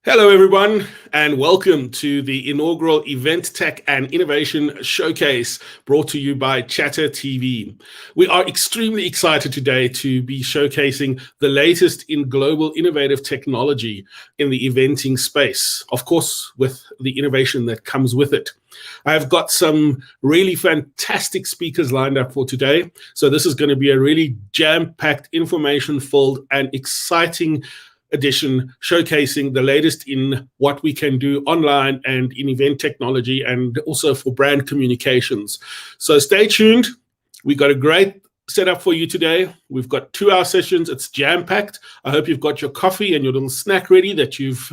Hello, everyone, and welcome to the inaugural Eventtech and Innovation Showcase brought to you by Chatter TV. We are extremely excited today to be showcasing the latest in global innovative technology in the eventing space, of course, with the innovation that comes with it. I've got some really fantastic speakers lined up for today. So this is going to be a really jam-packed, information-filled, and exciting edition showcasing the latest in what we can do online and in event technology and also for brand communications. So stay tuned. We got a great setup for you today. We've got 2-hour sessions. It's jam-packed. I hope you've got your coffee and your little snack ready that you've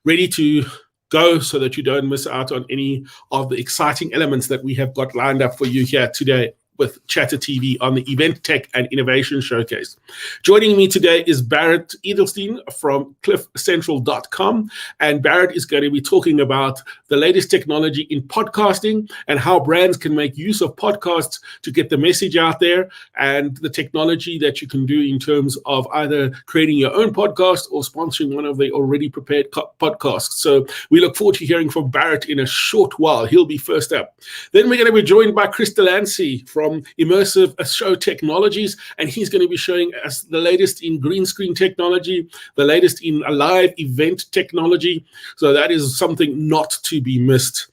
ready to go so that you don't miss out on any of the exciting elements that we have got lined up for you here today with Chatter TV on the Eventtech and Innovation Showcase. Joining me today is Barrett Edelstein from cliffcentral.com, and Barrett is going to be talking about the latest technology in podcasting and how brands can make use of podcasts to get the message out there, and the technology that you can do in terms of either creating your own podcast or sponsoring one of the already prepared podcasts. So we look forward to hearing from Barrett in a short while. He'll be first up. Then we're going to be joined by Chris Delancey from Immersive Show Technologies, and he's going to be showing us the latest in green screen technology, the latest in a live event technology. So that is something not to be missed.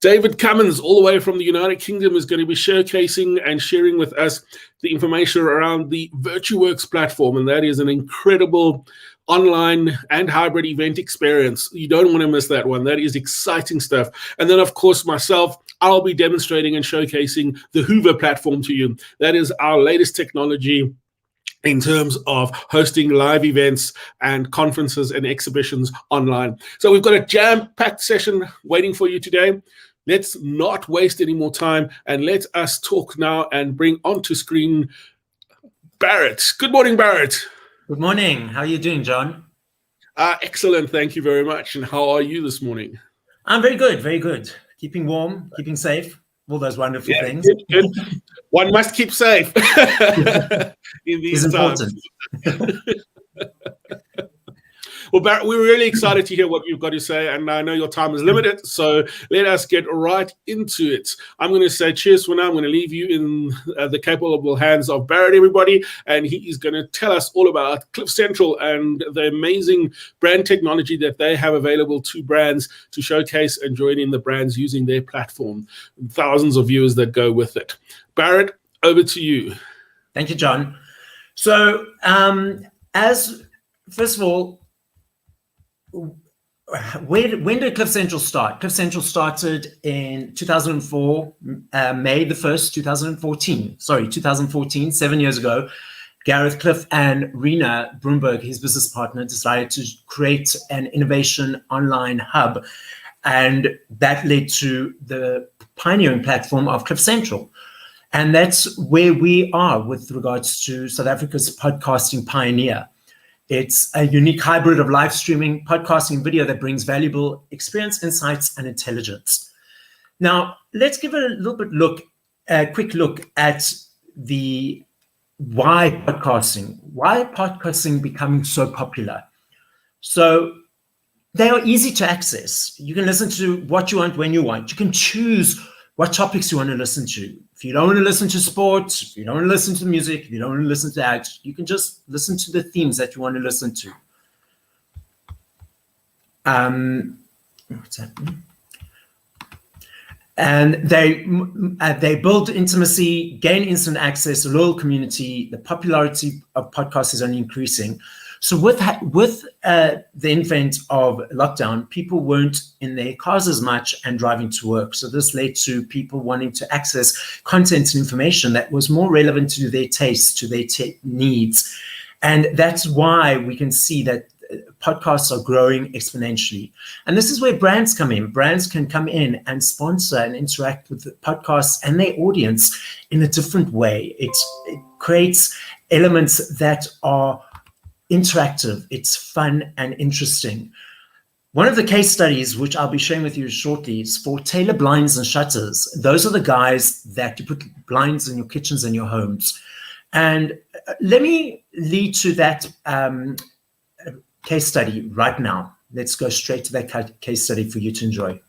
David Cummins, all the way from the United Kingdom, is going to be showcasing and sharing with us the information around the VirtuWorks platform, and that is an incredible online and hybrid event experience. You don't want to miss that one. That is exciting stuff. And then, of course, myself, I'll be demonstrating and showcasing the Hoover platform to you. That is our latest technology in terms of hosting live events and conferences and exhibitions online. So we've got a jam-packed session waiting for you today. Let's not waste any more time, and let us talk now and bring onto screen Barrett. Good morning, Barrett. Good morning. How are you doing, John? Excellent. Thank you very much. And how are you this morning? I'm very good. Very good. Keeping warm, keeping safe, all those wonderful things. Good. One must keep safe in these times. Well, Barrett, we're really excited to hear what you've got to say, and I know your time is limited, so let us get right into it. I'm going to say cheers for now. I'm going to leave you in the capable hands of Barrett, everybody, and he is going to tell us all about Cliff Central and the amazing brand technology that they have available to brands to showcase and join in the brands using their platform. Thousands of viewers that go with it. Barrett, over to you. Thank you, John. So, first of all, when did Cliff Central start? Cliff Central started in 2004, May the 1st, 2014, 7 years ago. Gareth Cliff and Rena Broomberg, his business partner, decided to create an innovation online hub. And that led to the pioneering platform of Cliff Central. And that's where we are with regards to South Africa's podcasting pioneer. It's a unique hybrid of live streaming, podcasting, and video that brings valuable experience, insights, and intelligence. Now, let's give a quick look at the why podcasting becoming so popular. So they are easy to access. You can listen to what you want when you want. You can choose what topics you want to listen to. If you don't want to listen to sports, if you don't want to listen to music, if you don't want to listen to ads, you can just listen to the themes that you want to listen to. What's happening? And they build intimacy, gain instant access, a loyal community. The popularity of podcasts is only increasing. So with the advent of lockdown, people weren't in their cars as much and driving to work. So this led to people wanting to access content and information that was more relevant to their tastes, to their needs. And that's why we can see that podcasts are growing exponentially. And this is where brands come in. Brands can come in and sponsor and interact with the podcasts and their audience in a different way. It creates elements that are interactive, it's fun and interesting. One of the case studies, which I'll be sharing with you shortly, is for Taylor Blinds and Shutters. Those are the guys that you put blinds in your kitchens and your homes. And let me lead to that case study right now. let's go straight to that case study for you to enjoy.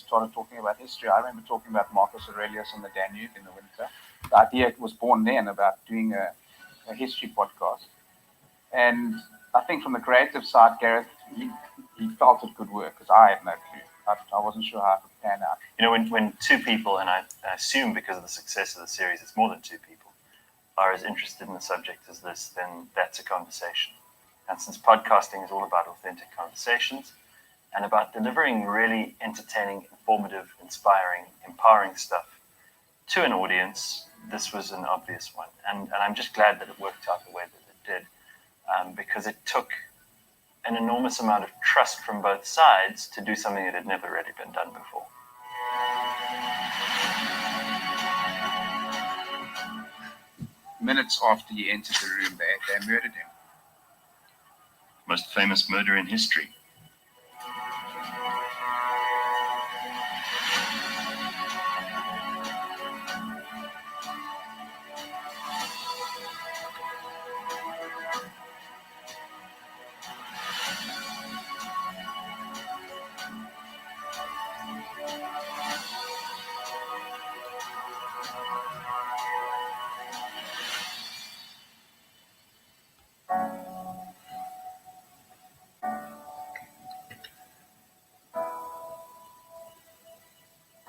Started talking about history. I remember talking about Marcus Aurelius on the Danube in the winter. The idea was born then about doing a history podcast. And I think from the creative side, Gareth, he felt it could work because I had no clue. I wasn't sure how it would pan out. You know, when two people, and I assume because of the success of the series, it's more than two people, are as interested in the subject as this, then that's a conversation. And since podcasting is all about authentic conversations, and about delivering really entertaining, informative, inspiring, empowering stuff to an audience, this was an obvious one. And I'm just glad that it worked out the way that it did, because it took an enormous amount of trust from both sides to do something that had never really been done before. Minutes after he entered the room, they murdered him. Most famous murder in history.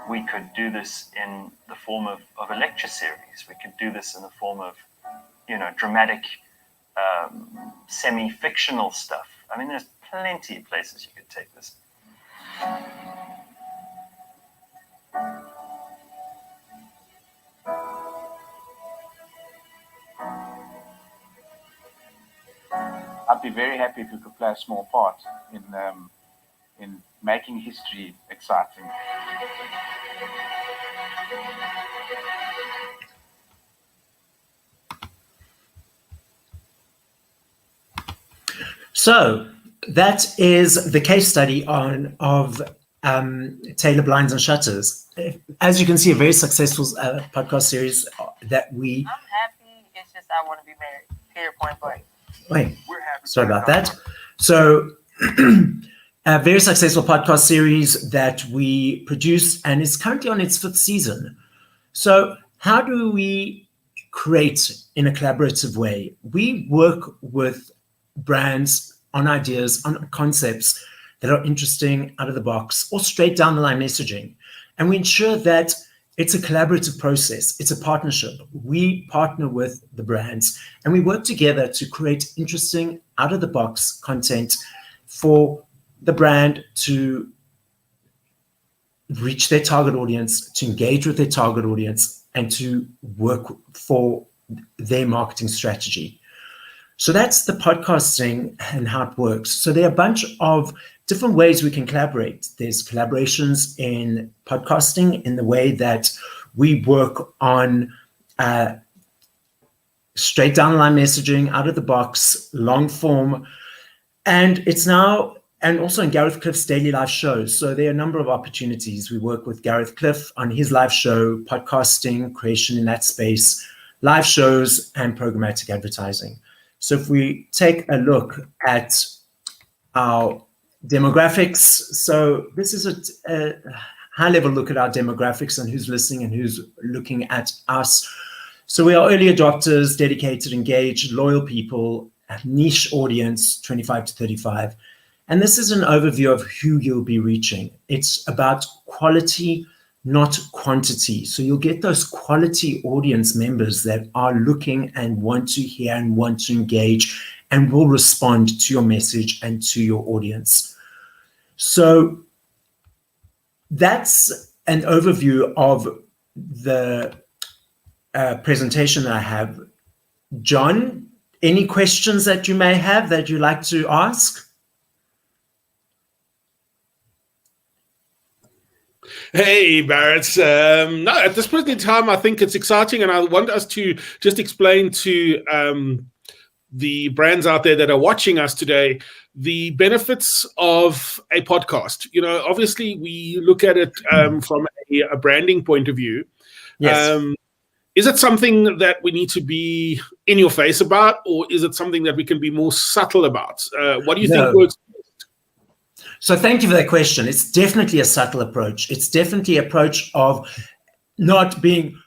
We could do this in the form of a lecture series. We could do this in the form of, dramatic, semi-fictional stuff. I mean, there's plenty of places you could take this. I'd be very happy if we could play a small part in making history exciting. So that is the case study of Taylor Blinds and Shutters. As you can see, a very successful podcast series that we... I'm happy. It's just I want to be married. Period, point blank. Wait, sorry about that. So a very successful podcast series that we produced and is currently on its 5th season. So how do we create in a collaborative way? We work with brands on ideas, on concepts that are interesting, out of the box, or straight down the line messaging. And we ensure that it's a collaborative process. It's a partnership. We partner with the brands and we work together to create interesting, out of the box content for the brand to reach their target audience, to engage with their target audience, and to work for their marketing strategy. So that's the podcasting and how it works. So there are a bunch of different ways we can collaborate. There's collaborations in podcasting in the way that we work on straight down the line messaging, out of the box, long form. And it's now, and also in Gareth Cliff's daily live shows. So there are a number of opportunities. We work with Gareth Cliff on his live show, podcasting, creation in that space, live shows, and programmatic advertising. So if we take a look at our demographics, so this is a high-level look at our demographics and who's listening and who's looking at us. So we are early adopters, dedicated, engaged, loyal people, a niche audience, 25 to 35. And this is an overview of who you'll be reaching. It's about quality, not quantity. So you'll get those quality audience members that are looking and want to hear and want to engage and will respond to your message and to your audience. So that's an overview of the presentation that I have. John, any questions that you may have that you'd like to ask? Hey, Barrett. No, at this point in time, I think it's exciting, and I want us to just explain to the brands out there that are watching us today the benefits of a podcast. Obviously, we look at it from a branding point of view. Yes. Is it something that we need to be in your face about, or is it something that we can be more subtle about? What do you think works? So thank you for that question. It's definitely a subtle approach. It's definitely an approach of not being,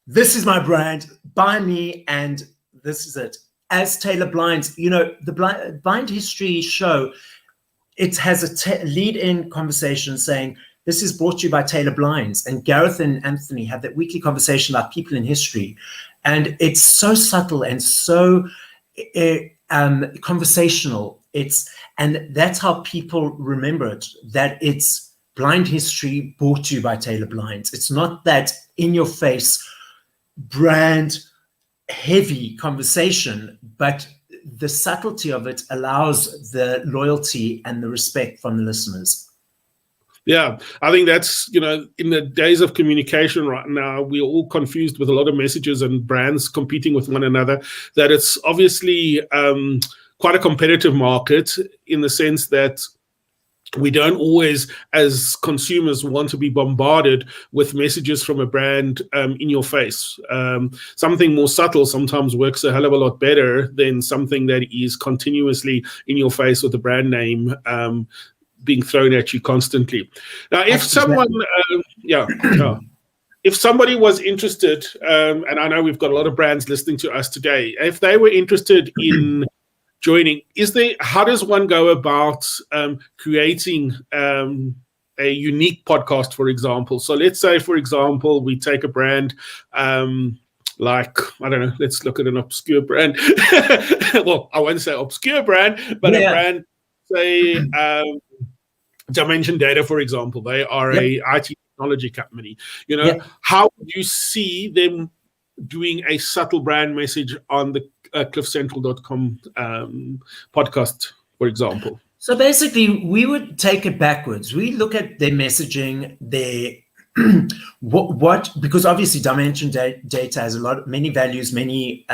this is my brand, buy me, and this is it. As Taylor Blinds, the Blind History show, it has a lead-in conversation saying, this is brought to you by Taylor Blinds. And Gareth and Anthony have that weekly conversation about people in history. And it's so subtle and so conversational. And that's how people remember it, that it's Blind History brought to you by Taylor Blinds. It's not that in-your-face, brand-heavy conversation, but the subtlety of it allows the loyalty and the respect from the listeners. Yeah, I think that's, in the days of communication right now, we're all confused with a lot of messages and brands competing with one another, that it's obviously quite a competitive market in the sense that we don't always, as consumers, want to be bombarded with messages from a brand in your face. Something more subtle sometimes works a hell of a lot better than something that is continuously in your face with a brand name being thrown at you constantly. Now, if someone, if somebody was interested, and I know we've got a lot of brands listening to us today, if they were interested in joining, how does one go about creating a unique podcast, for example? So let's say, for example, we take a brand like, I don't know, let's look at an obscure brand. Well, I won't say obscure brand, but a brand, say, Dimension Data, for example. They are a IT technology company. How would you see them doing a subtle brand message on the cliffcentral.com podcast, for example? So basically, we would take it backwards. We look at their messaging, their because obviously Dimension Data has many values, many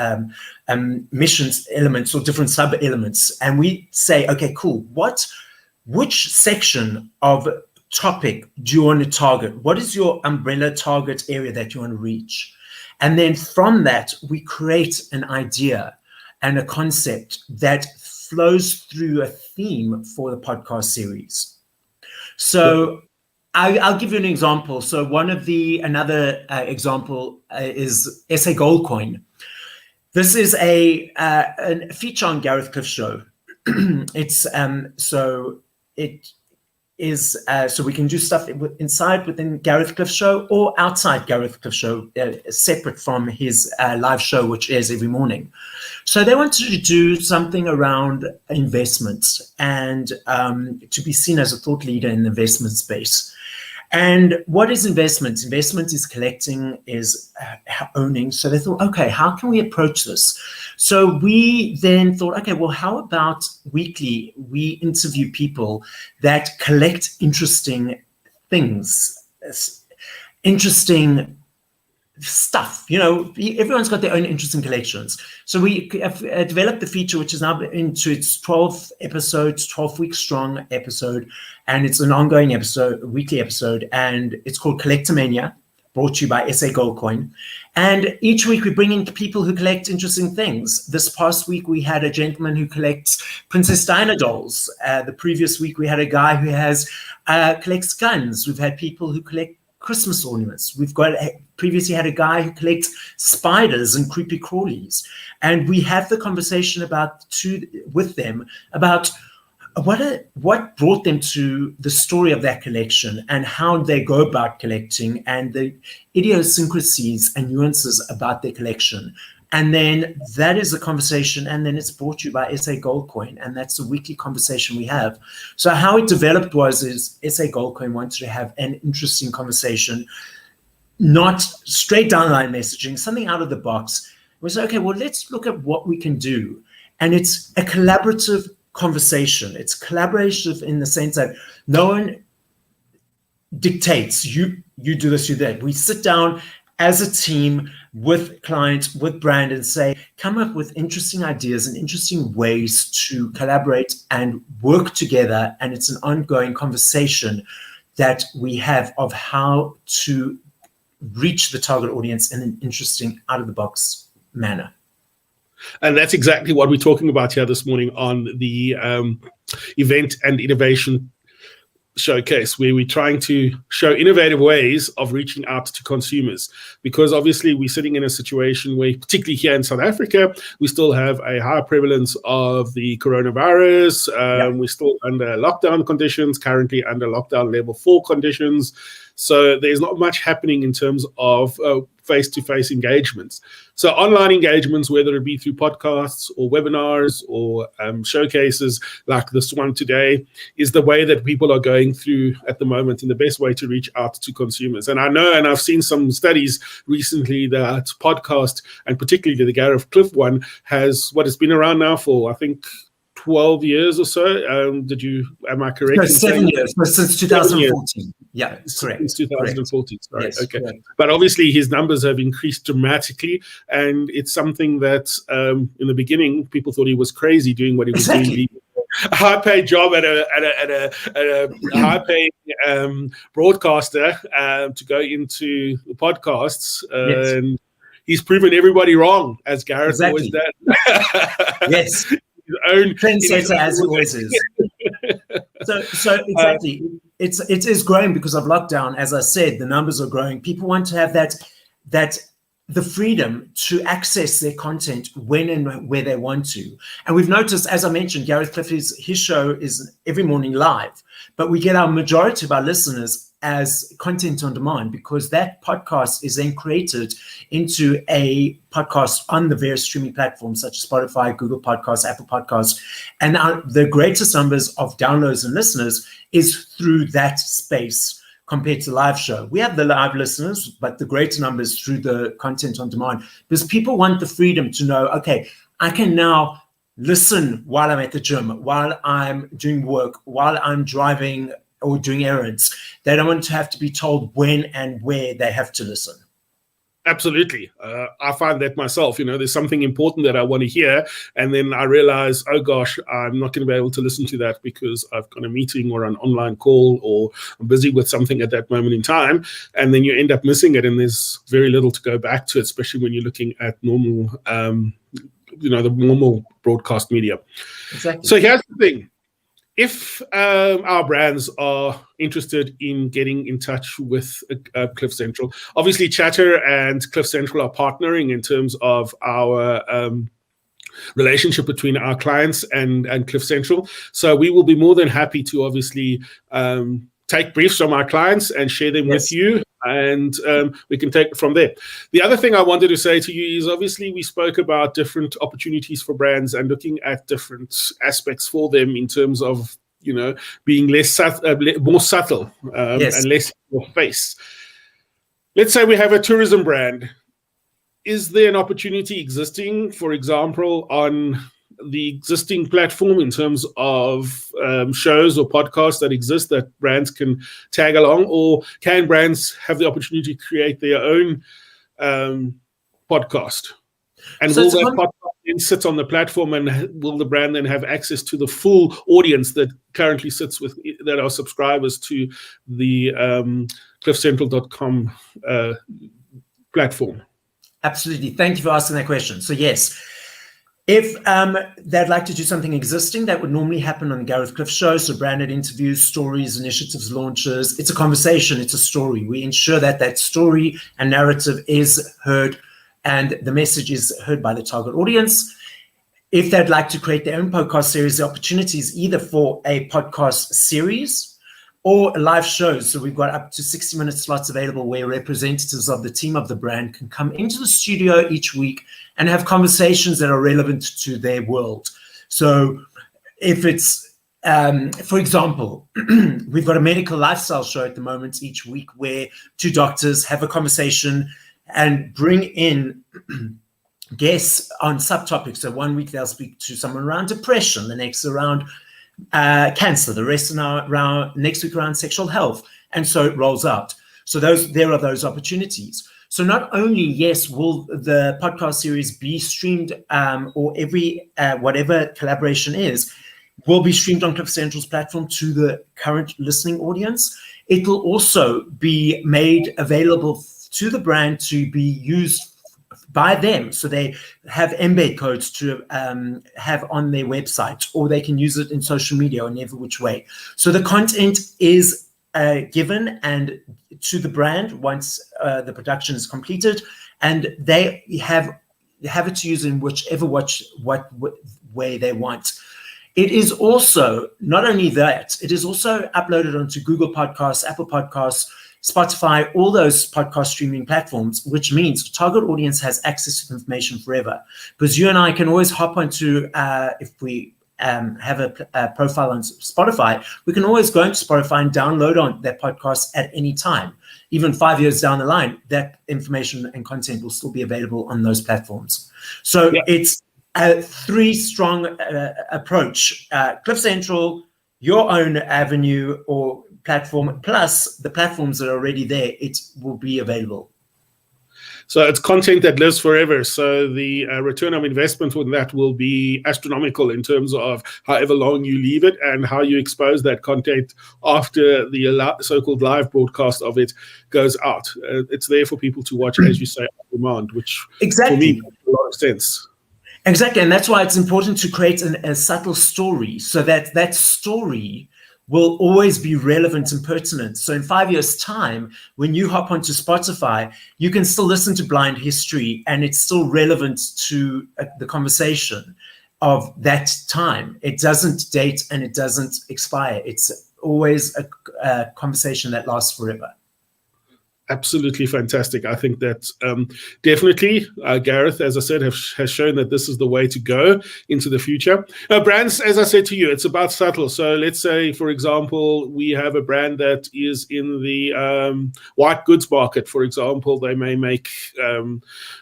missions elements or different sub elements, and we say, okay, cool. Which section of topic do you want to target? What is your umbrella target area that you want to reach? And then from that, we create an idea and a concept that flows through a theme for the podcast series. So I'll give you an example. So another example is SA Gold Coin. This is a feature on Gareth Cliff's show. So we can do stuff within Gareth Cliff's show or outside Gareth Cliff's show, separate from his live show, which airs every morning. So they wanted to do something around investments and to be seen as a thought leader in the investment space. And what is investment? Investment is collecting, is owning. So they thought, okay, how can we approach this? So we then thought, okay, well, how about weekly we interview people that collect interesting things, interesting stuff. Everyone's got their own interesting collections. So we have developed the feature, which is now into its 12 episodes, 12 weeks strong episode, and it's an ongoing episode, a weekly episode, and it's called Collectomania, brought to you by SA Gold Coin. And each week we bring in people who collect interesting things. This past week we had a gentleman who collects Princess Diana dolls. The previous week we had a guy who collects guns. We've had people who collect Christmas ornaments. We've previously had a guy who collects spiders and creepy crawlies, and we have the conversation with them about what brought them to the story of that collection and how they go about collecting and the idiosyncrasies and nuances about their collection. And then that is the conversation, and then it's brought to you by SA Gold Coin, and that's the weekly conversation we have. So how it developed is SA Gold Coin wanted to have an interesting conversation, not straight down line messaging, something out of the box. We said, okay, well, let's look at what we can do. And it's a collaborative conversation. It's collaborative in the sense that no one dictates you do this, you do that. We sit down as a team with clients, with brand, and say, come up with interesting ideas and interesting ways to collaborate and work together. And it's an ongoing conversation that we have of how to reach the target audience in an interesting, out-of-the-box manner. And that's exactly what we're talking about here this morning on the Event and Innovation Showcase, where we're trying to show innovative ways of reaching out to consumers, because obviously we're sitting in a situation where, particularly here in South Africa, we still have a high prevalence of the coronavirus. We're still under lockdown conditions, currently under lockdown level 4 conditions. So there's not much happening in terms of face-to-face engagements. So online engagements, whether it be through podcasts or webinars or showcases like this one today, is the way that people are going through at the moment, and the best way to reach out to consumers. And I know, and I've seen some studies recently, that podcast, and particularly the Gareth Cliff one, has what has been around now for, I think, 12 years or so. Am I correct? No, 7 years, but since 2014. Yeah, correct. Since 2014, sorry. Yes, okay. correct. But obviously his numbers have increased dramatically, and it's something that in the beginning people thought he was crazy doing what he was doing. A high-paid job at a high-paid broadcaster to go into the podcasts, and he's proven everybody wrong, as Gareth always does. Yes. Own trendsetter as it always is. So exactly, it is growing because of lockdown. As I said, the numbers are growing. People want to have that the freedom to access their content when and where they want to. And we've noticed, as I mentioned, Gareth Clifford's his show is every morning live, but we get our majority of our listeners as content on demand, because that podcast is then created into a podcast on the various streaming platforms such as Spotify, Google Podcasts, Apple Podcasts. And the greatest numbers of downloads and listeners is through that space compared to live show. We have the live listeners, but the greater numbers through the content on demand, because people want the freedom to know, okay, I can now listen while I'm at the gym, while I'm doing work, while I'm driving or doing errands. They don't want to have to be told when and where they have to listen. Absolutely. I find that myself, there's something important that I want to hear, and then I realize, oh gosh, I'm not going to be able to listen to that because I've got a meeting or an online call, or I'm busy with something at that moment in time, and then you end up missing it, and there's very little to go back to, especially when you're looking at normal, the normal broadcast media. Exactly. So here's the thing. If our brands are interested in getting in touch with Cliff Central, obviously Chatter and Cliff Central are partnering in terms of our relationship between our clients and Cliff Central. So we will be more than happy to obviously take briefs from our clients and share them with you, and we can take it from there. The other thing I wanted to say to you is, obviously we spoke about different opportunities for brands and looking at different aspects for them in terms of, being more subtle and less in your face. Let's say we have a tourism brand. Is there an opportunity existing, for example, on the existing platform in terms of shows or podcasts that exist that brands can tag along, or can brands have the opportunity to create their own podcast? And will that podcast then sit on the platform, and will the brand then have access to the full audience that currently sits that are subscribers to the cliffcentral.com platform? Absolutely. Thank you for asking that question. So yes, if they'd like to do something existing, that would normally happen on the Gareth Cliff Show. So branded interviews, stories, initiatives, launches. It's a conversation. It's a story. We ensure that that story and narrative is heard and the message is heard by the target audience. If they'd like to create their own podcast series, the opportunity is either for a podcast series or live shows. So we've got up to 60-minute slots available where representatives of the team of the brand can come into the studio each week and have conversations that are relevant to their world. So if it's, for example, we've got a medical lifestyle show at the moment each week where two doctors have a conversation and bring in guests on subtopics. So one week they'll speak to someone around depression, the next around cancer, the rest around next week around sexual health. And so it rolls out. So there are those opportunities. So not only, yes, will the podcast series be streamed, or every whatever collaboration is, will be streamed on Cliff Central's platform to the current listening audience. It will also be made available to the brand to be used by them. So they have embed codes to have on their website, or they can use it in social media in every which way. So the content is given and to the brand once the production is completed, and they have it to use in whichever what way they want. It is also not only that, it is also uploaded onto Google Podcasts, Apple Podcasts, Spotify, all those podcast streaming platforms, which means the target audience has access to information forever. Because you and I can always hop onto, if we have a profile on Spotify, we can always go into Spotify and download on that podcast at any time. Even 5 years down the line, that information and content will still be available on those platforms. So it's a three-strong approach. Cliff Central, your own avenue or platform, plus the platforms that are already there, it will be available. So it's content that lives forever. So the return on investment on that will be astronomical in terms of however long you leave it and how you expose that content after the so-called live broadcast of it goes out. It's there for people to watch, as you say, on demand, which for me makes a lot of sense. Exactly, and that's why it's important to create a subtle story, so that that story will always be relevant and pertinent. So in 5 years' time, when you hop onto Spotify, you can still listen to Blind History, and it's still relevant to the conversation of that time. It doesn't date and it doesn't expire. It's always a conversation that lasts forever. Absolutely fantastic. I think that definitely Gareth, as I said, has shown that this is the way to go into the future. Brands, as I said to you, it's about subtle. So let's say, for example, we have a brand that is in the white goods market. For example, they may make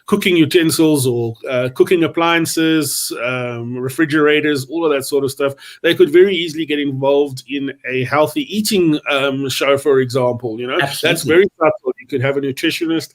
cooking utensils or cooking appliances, refrigerators, all of that sort of stuff. They could very easily get involved in a healthy eating show, for example. You know, Absolutely. That's very subtle. You could have a nutritionist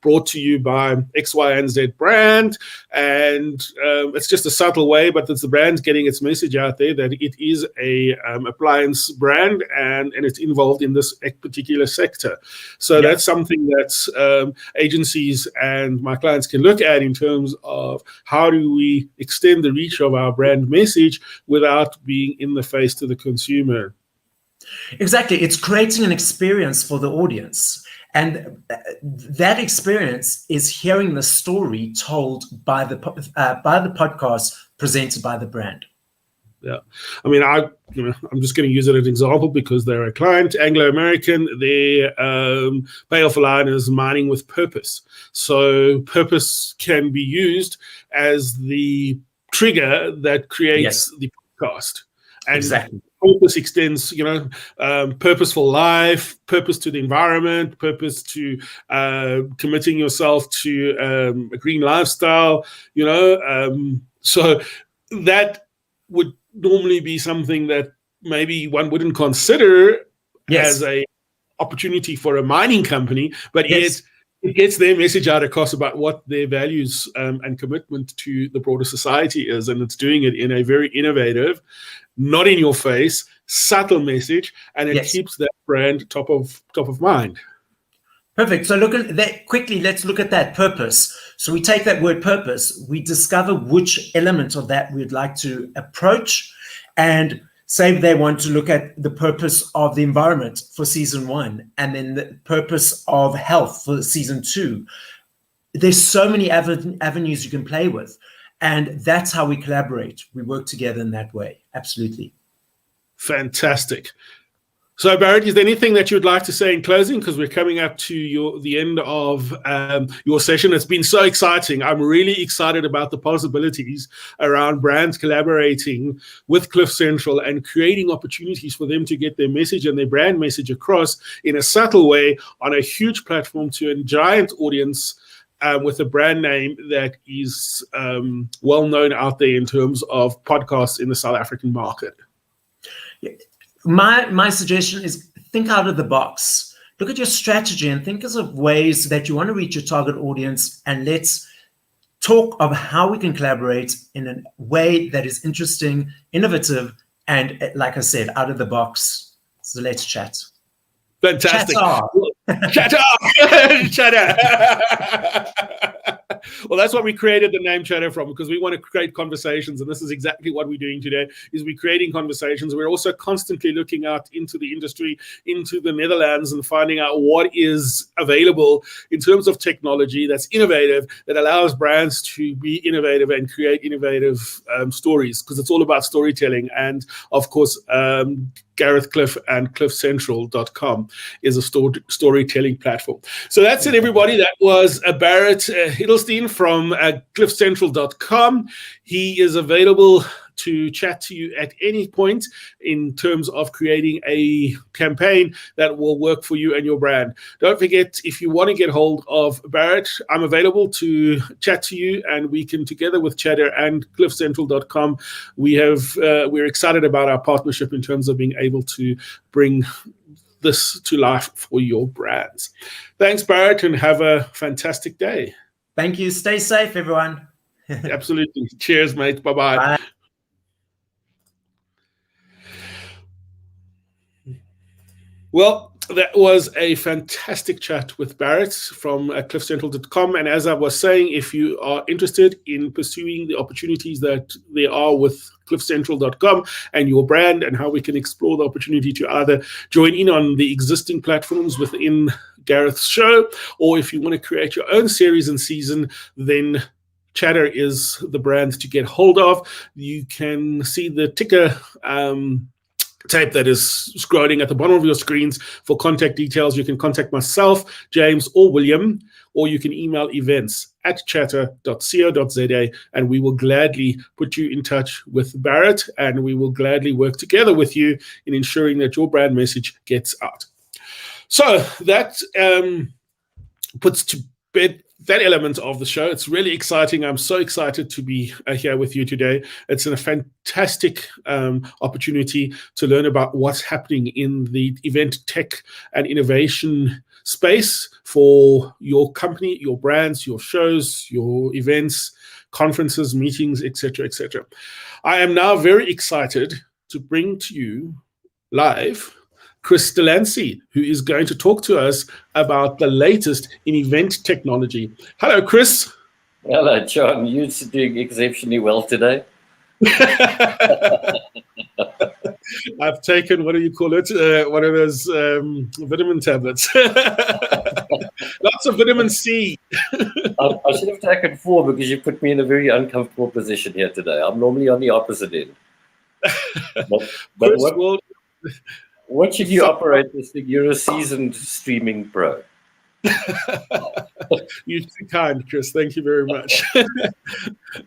brought to you by X, Y, and Z brand, and it's just a subtle way, but it's the brand getting its message out there that it is a appliance brand and it's involved in this particular sector. So that's something that agencies and my clients can look at in terms of how do we extend the reach of our brand message without being in the face to the consumer. Exactly. It's creating an experience for the audience. And that experience is hearing the story told by the podcast presented by the brand. Yeah, I mean, I'm just going to use it as an example because they're a client, Anglo American. Their payoff line is mining with purpose. So purpose can be used as the trigger that creates the podcast. And exactly. Purpose extends, purposeful life, purpose to the environment, purpose to committing yourself to a green lifestyle, so that would normally be something that maybe one wouldn't consider as a opportunity for a mining company, but it gets their message out across about what their values and commitment to the broader society is, and it's doing it in a very innovative, not in your face, subtle message, and it keeps that brand top of mind. Perfect. So look at that quickly. Let's look at that purpose. So we take that word purpose, we discover which element of that we'd like to approach, and say they want to look at the purpose of the environment for season 1, and then the purpose of health for season 2. There's so many avenues you can play with. And that's how we collaborate. We work together in that way. Absolutely. Fantastic. So, Barrett, is there anything that you'd like to say in closing? Because we're coming up to the end of your session. It's been so exciting. I'm really excited about the possibilities around brands collaborating with Cliff Central and creating opportunities for them to get their message and their brand message across in a subtle way on a huge platform to a giant audience with a brand name that is well known out there in terms of podcasts in the South African market. My suggestion is think out of the box. Look at your strategy and think of ways that you want to reach your target audience, and let's talk of how we can collaborate in a way that is interesting, innovative, and, like I said, out of the box. So let's chat. Fantastic. Chatter. Chatter. Well, that's what we created the name Chatter from, because we want to create conversations, and this is exactly what we're doing today. Is we're creating conversations. We're also constantly looking out into the industry, into the Netherlands, and finding out what is available in terms of technology that's innovative, that allows brands to be innovative and create innovative stories, because it's all about storytelling. And of course, Gareth Cliff and cliffcentral.com is a storytelling platform. So that's it, everybody. That was Barrett Hiddleston from cliffcentral.com. He is available to chat to you at any point in terms of creating a campaign that will work for you and your brand. Don't forget, if you want to get hold of Barrett, I'm available to chat to you, and we can, together with Chatter and cliffcentral.com, we're excited about our partnership in terms of being able to bring this to life for your brands. Thanks, Barrett, and have a fantastic day. Thank you. Stay safe, everyone. Absolutely. Cheers, mate. Bye-bye. Bye. Well, that was a fantastic chat with Barrett from cliffcentral.com. And as I was saying, if you are interested in pursuing the opportunities that there are with cliffcentral.com and your brand, and how we can explore the opportunity to either join in on the existing platforms within Gareth's show, or if you want to create your own series and season, then Chatter is the brand to get hold of. You can see the ticker tape that is scrolling at the bottom of your screens for contact details. You can contact myself, James, or William, or you can email events@chatter.co.za, and we will gladly put you in touch with Barrett, and we will gladly work together with you in ensuring that your brand message gets out. So that puts to bed that element of the show. It's really exciting. I'm so excited to be here with you today. It's a fantastic opportunity to learn about what's happening in the event tech and innovation space for your company, your brands, your shows, your events, conferences, meetings, etc., etc. I am now very excited to bring to you live Chris Delancey, who is going to talk to us about the latest in event technology. Hello, Chris. Hello, John. You're doing exceptionally well today. I've taken, what do you call it? One of those vitamin tablets. Lots of vitamin C. I should have taken 4 because you put me in a very uncomfortable position here today. I'm normally on the opposite end. But what should you operate this thing? You're a seasoned streaming pro. You're too kind, Chris. Thank you very much.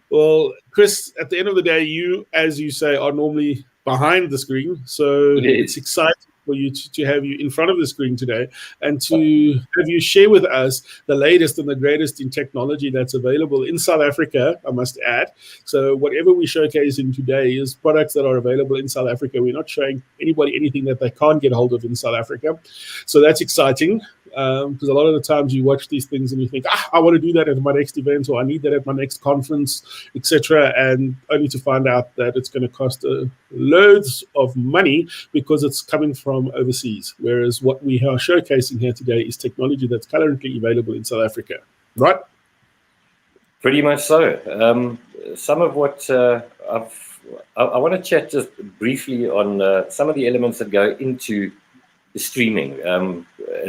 Well, Chris, at the end of the day, you, as you say, are normally behind the screen. So it's exciting for you to have you in front of the screen today, and to have you share with us the latest and the greatest in technology that's available in South Africa, I must add. So whatever we're showcasing today is products that are available in South Africa. We're not showing anybody anything that they can't get hold of in South Africa. So that's exciting. Because a lot of the times you watch these things and you think, I want to do that at my next event, or I need that at my next conference, etc., and only to find out that it's going to cost loads of money because it's coming from overseas. Whereas what we are showcasing here today is technology that's currently available in South Africa, right? Pretty much so. Some of what I want to chat just briefly on some of the elements that go into streaming, and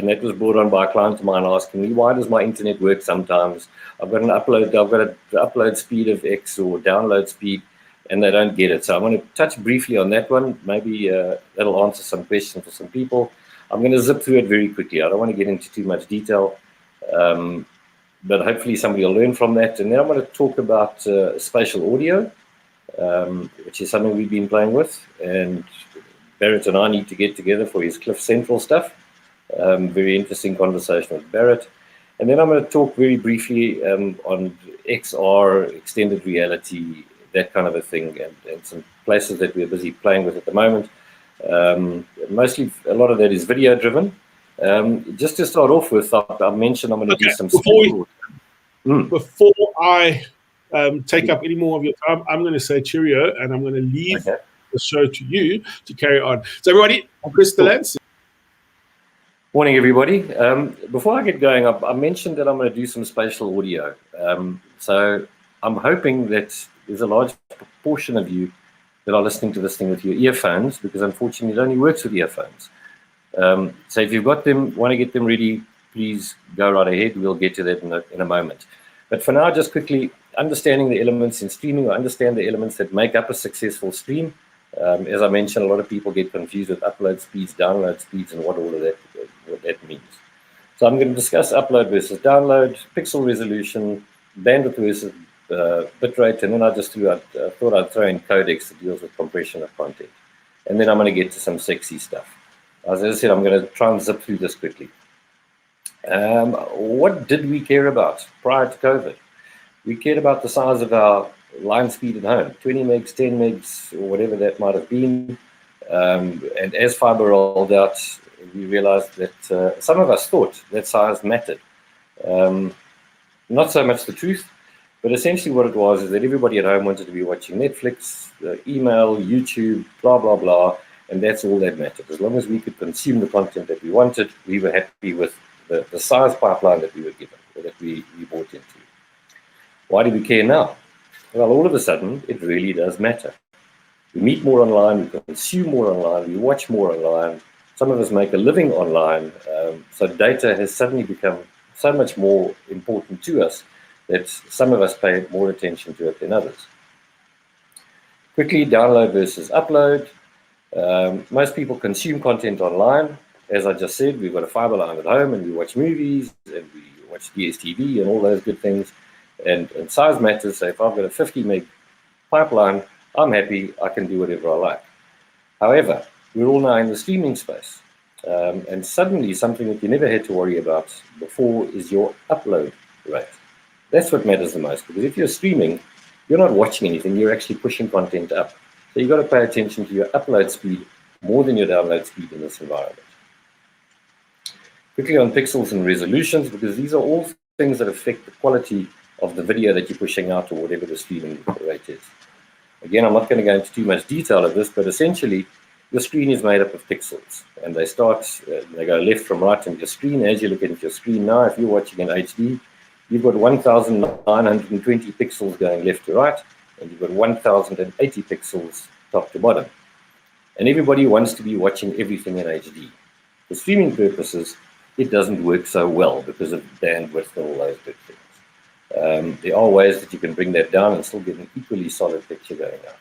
that was brought on by a client of mine asking me, why does my internet work sometimes? I've got an upload speed of X or download speed, and they don't get it. So I want to touch briefly on that one. Maybe that'll answer some questions for some people. I'm going to zip through it very quickly. I don't want to get into too much detail, but hopefully somebody will learn from that. And then I'm going to talk about spatial audio, which is something we've been playing with, and Barrett and I need to get together for his Cliff Central stuff. Very interesting conversation with Barrett. And then I'm going to talk very briefly on XR, extended reality, that kind of a thing, and some places that we're busy playing with at the moment. Mostly, a lot of that is video driven. Just to start off with, I mentioned I'm going to do some before I take up any more of your time, I'm going to say cheerio, and I'm going to leave the show to you to carry on. So everybody, Chris Delancey. Morning, everybody. Before I get going, I mentioned that I'm going to do some spatial audio. So I'm hoping that there's a large proportion of you that are listening to this thing with your earphones, because unfortunately it only works with earphones. So if you've got them, want to get them ready, please go right ahead. We'll get to that in a moment. But for now, just quickly, understanding the elements in streaming, or understand the elements that make up a successful stream. As I mentioned, a lot of people get confused with upload speeds, download speeds, and what all of that what that means. So I'm going to discuss upload versus download, pixel resolution, bandwidth versus bitrate, and then I thought I'd throw in codecs that deals with compression of content. And then I'm going to get to some sexy stuff. As I said, I'm going to try and zip through this quickly. What did we care about prior to COVID? We cared about the size of our line speed at home, 20 megs, 10 megs, or whatever that might have been. And as fiber rolled out, we realized that some of us thought that size mattered. Not so much the truth, but essentially what it was is that everybody at home wanted to be watching Netflix, email, YouTube, blah, blah, blah, and that's all that mattered. As long as we could consume the content that we wanted, we were happy with the size pipeline that we were given, or that we bought into. Why do we care now? Well, all of a sudden, it really does matter. We meet more online, we consume more online, we watch more online. Some of us make a living online. So data has suddenly become so much more important to us that some of us pay more attention to it than others. Quickly, download versus upload. Most people consume content online. As I just said, we've got a fiber line at home, and we watch movies, and we watch DSTV and all those good things. And size matters. So if I've got a 50 meg pipeline, I'm happy, I can do whatever I like. However, we're all now in the streaming space. And suddenly something that you never had to worry about before is your upload rate. That's what matters the most, because if you're streaming, you're not watching anything, you're actually pushing content up. So you've got to pay attention to your upload speed more than your download speed in this environment. Quickly on pixels and resolutions, because these are all things that affect the quality of the video that you're pushing out, or whatever the streaming rate is. Again, I'm not going to go into too much detail of this, but essentially, your screen is made up of pixels, and they go left from right on your screen. As you look at your screen now, if you're watching in HD, you've got 1,920 pixels going left to right, and you've got 1,080 pixels top to bottom. And everybody wants to be watching everything in HD. For streaming purposes, it doesn't work so well because of bandwidth and all those good things. There are ways that you can bring that down and still get an equally solid picture going out.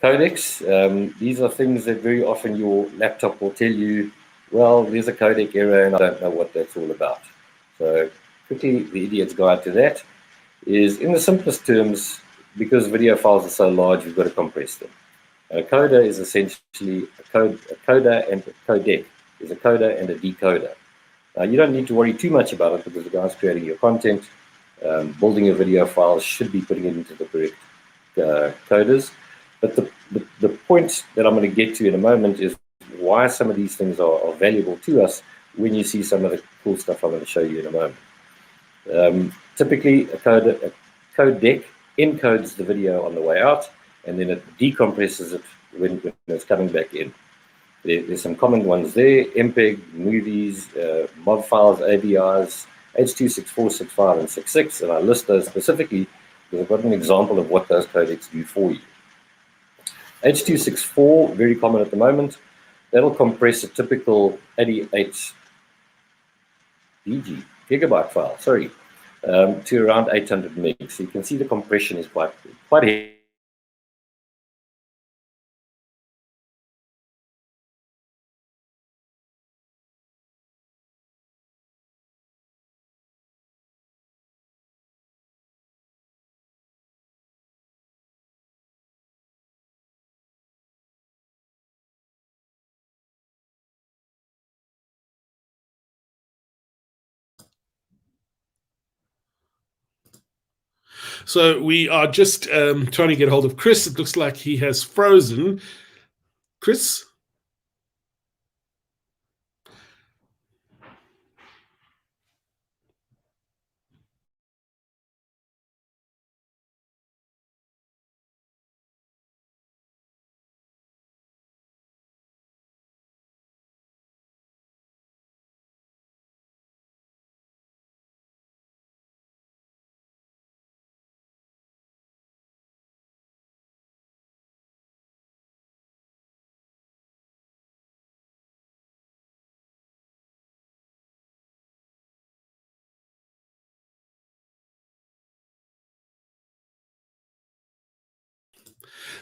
Codecs, these are things that very often your laptop will tell you, well, there's a codec error and I don't know what that's all about. So quickly, the idiot's guide to that is, in the simplest terms, because video files are so large, you've got to compress them. A coder is essentially a coder and a codec is a coder and a decoder. Now, you don't need to worry too much about it, because the guys creating your content, building your video files, should be putting it into the correct coders. But the point that I'm going to get to in a moment is why some of these things are valuable to us when you see some of the cool stuff I'm going to show you in a moment. Typically, a codec encodes the video on the way out, and then it decompresses it when it's coming back in. There's some common ones there: MPEG, movies, MOV files, AVIs, H.264, 65, and 66, and I list those specifically because I've got an example of what those codecs do for you. H.264, very common at the moment, that'll compress a typical 88 gigabyte file, to around 800 megs. So you can see the compression is quite heavy. So we are just trying to get hold of Chris. It looks like he has frozen. Chris?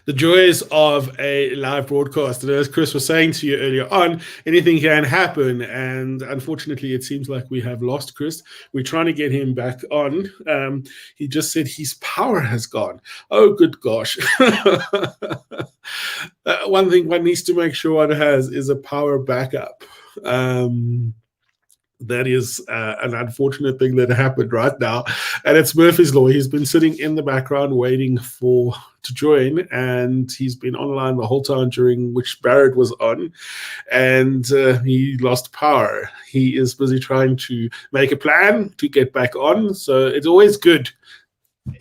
The joys of a live broadcast. And as Chris was saying to you earlier on, anything can happen. And unfortunately, it seems like we have lost Chris. We're trying to get him back on. He just said his power has gone. Oh, good gosh. One thing one needs to make sure one has is a power backup. That is an unfortunate thing that happened right now. And it's Murphy's Law. He's been sitting in the background waiting to join, and he's been online the whole time during which Barrett was on, and he lost power. He is busy trying to make a plan to get back on. So it's always good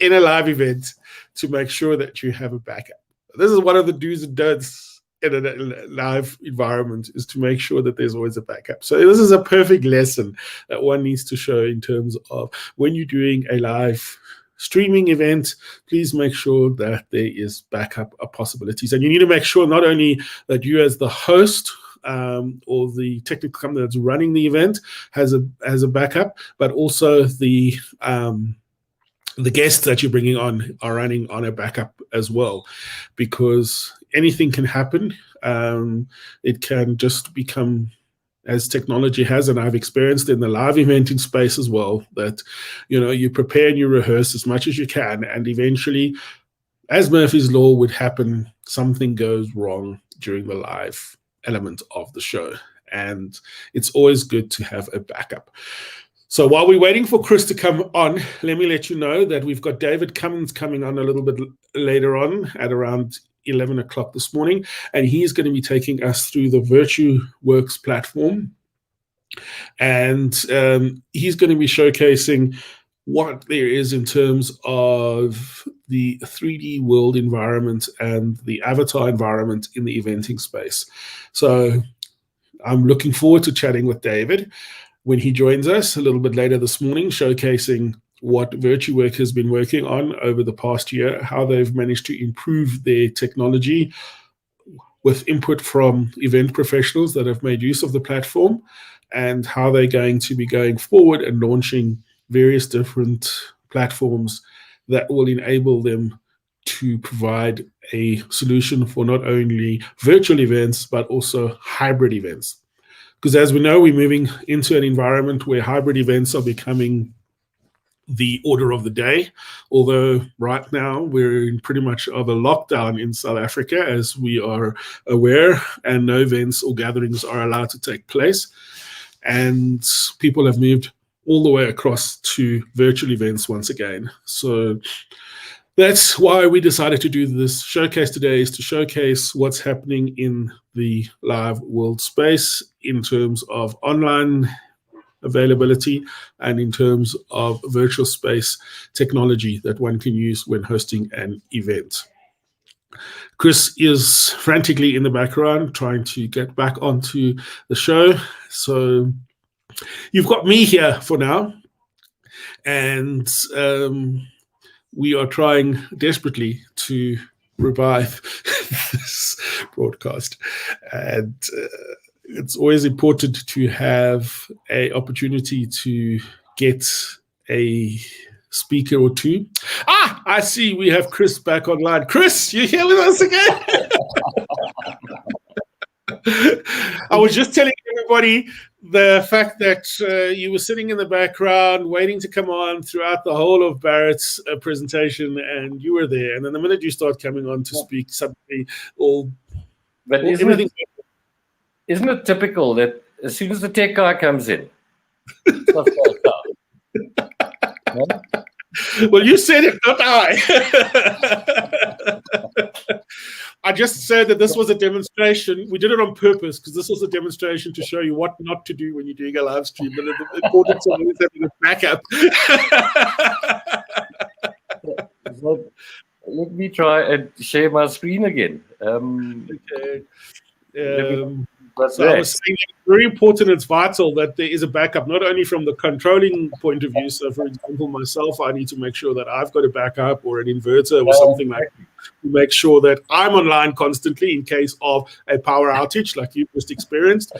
in a live event to make sure that you have a backup. This is one of the do's and don'ts in a live environment, is to make sure that there's always a backup. So this is a perfect lesson that one needs to show in terms of when you're doing a live streaming event, please make sure that there is backup possibilities. And you need to make sure not only that you as the host or the technical company that's running the event has a backup, but also the guests that you're bringing on are running on a backup as well, because anything can happen. It can just become, as technology has, and I've experienced in the live eventing space as well, that you prepare and you rehearse as much as you can, and eventually, as Murphy's Law would happen, something goes wrong during the live element of the show, and it's always good to have a backup. So while we're waiting for Chris to come on, let me let you know that we've got David Cummins coming on a little bit later on at around 11 o'clock this morning, and he's going to be taking us through the VirtuWorks platform. And he's going to be showcasing what there is in terms of the 3D world environment and the avatar environment in the eventing space. So I'm looking forward to chatting with David when he joins us a little bit later this morning, showcasing what VirtuWorks has been working on over the past year, how they've managed to improve their technology with input from event professionals that have made use of the platform, and how they're going to be going forward and launching various different platforms that will enable them to provide a solution for not only virtual events, but also hybrid events. Because as we know, we're moving into an environment where hybrid events are becoming the order of the day. Although right now we're in pretty much of a lockdown in South Africa, as we are aware, and no events or gatherings are allowed to take place. And people have moved all the way across to virtual events once again. So that's why we decided to do this showcase today, is to showcase what's happening in the live world space in terms of online availability and in terms of virtual space technology that one can use when hosting an event. Chris is frantically in the background trying to get back onto the show. So you've got me here for now. And we are trying desperately to revive this broadcast, and it's always important to have an opportunity to get a speaker or two. I see we have Chris back online. Chris, you're here with us again. I was just telling everybody the fact that you were sitting in the background waiting to come on throughout the whole of Barrett's presentation, and you were there. And then the minute you start coming on to speak, suddenly isn't it typical that as soon as the tech guy comes in, stuff falls down? Well, you said it, not I. I just said that this was a demonstration. We did it on purpose because this was a demonstration to show you what not to do when you're doing a live stream. But the importance of always having a backup. So let me try and share my screen again. Okay. But So I was saying it's very important, it's vital that there is a backup, not only from the controlling point of view. So, for example, myself, I need to make sure that I've got a backup or an inverter or something like that to make sure that I'm online constantly in case of a power outage like you just experienced.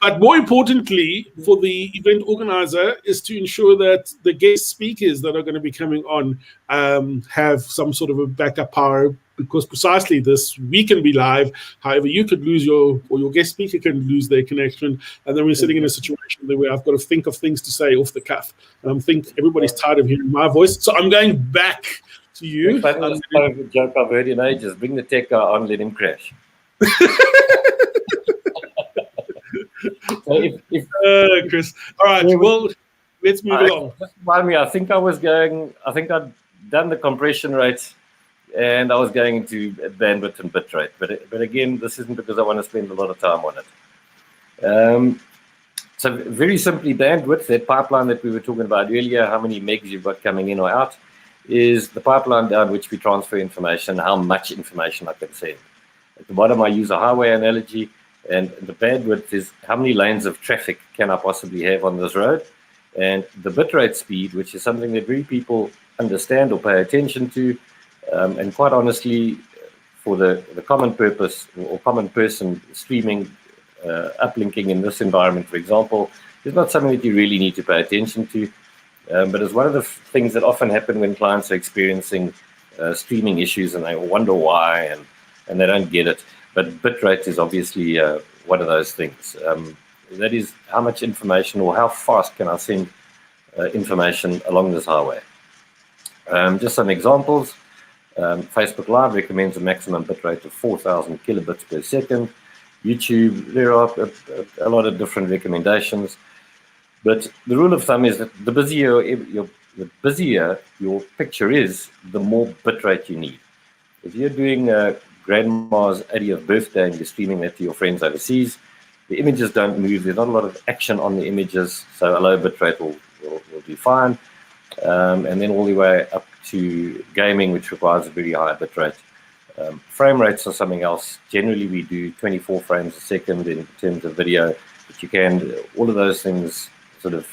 But more importantly, for the event organizer is to ensure that the guest speakers that are going to be coming on have some sort of a backup power, because precisely this, we can be live. However, you could lose your guest speaker can lose their connection. And then we're sitting in a situation where I've got to think of things to say off the cuff. And I think everybody's tired of hearing my voice. So I'm going back to you. The funniest joke I've heard in ages. Bring the tech guy on, let him crash. So Chris. All right, well, let's move along. Just remind me, I think I'd done the compression rates and I was going into bandwidth and bitrate. But again, this isn't because I want to spend a lot of time on it. So very simply, bandwidth, that pipeline that we were talking about earlier, how many megs you've got coming in or out, is the pipeline down which we transfer information, how much information I can send. At the bottom, I use a highway analogy. And the bandwidth is how many lanes of traffic can I possibly have on this road? And the bitrate speed, which is something that very people understand or pay attention to. And quite honestly, for the common purpose or common person streaming, uplinking in this environment, for example, is not something that you really need to pay attention to. But it's one of the things that often happen when clients are experiencing streaming issues and they wonder why and they don't get it. But bitrate is obviously one of those things. That is how much information or how fast can I send information along this highway. Just some examples. Facebook Live recommends a maximum bitrate of 4,000 kilobits per second. YouTube, there are a lot of different recommendations. But the rule of thumb is that the busier your picture is, the more bitrate you need. If you're doing grandma's 80th birthday and you're streaming that to your friends overseas, the images don't move. There's not a lot of action on the images, so a low bitrate will do fine. And then all the way up to gaming, which requires a very high bitrate. Frame rates are something else. Generally, we do 24 frames a second in terms of video, but you can, all of those things sort of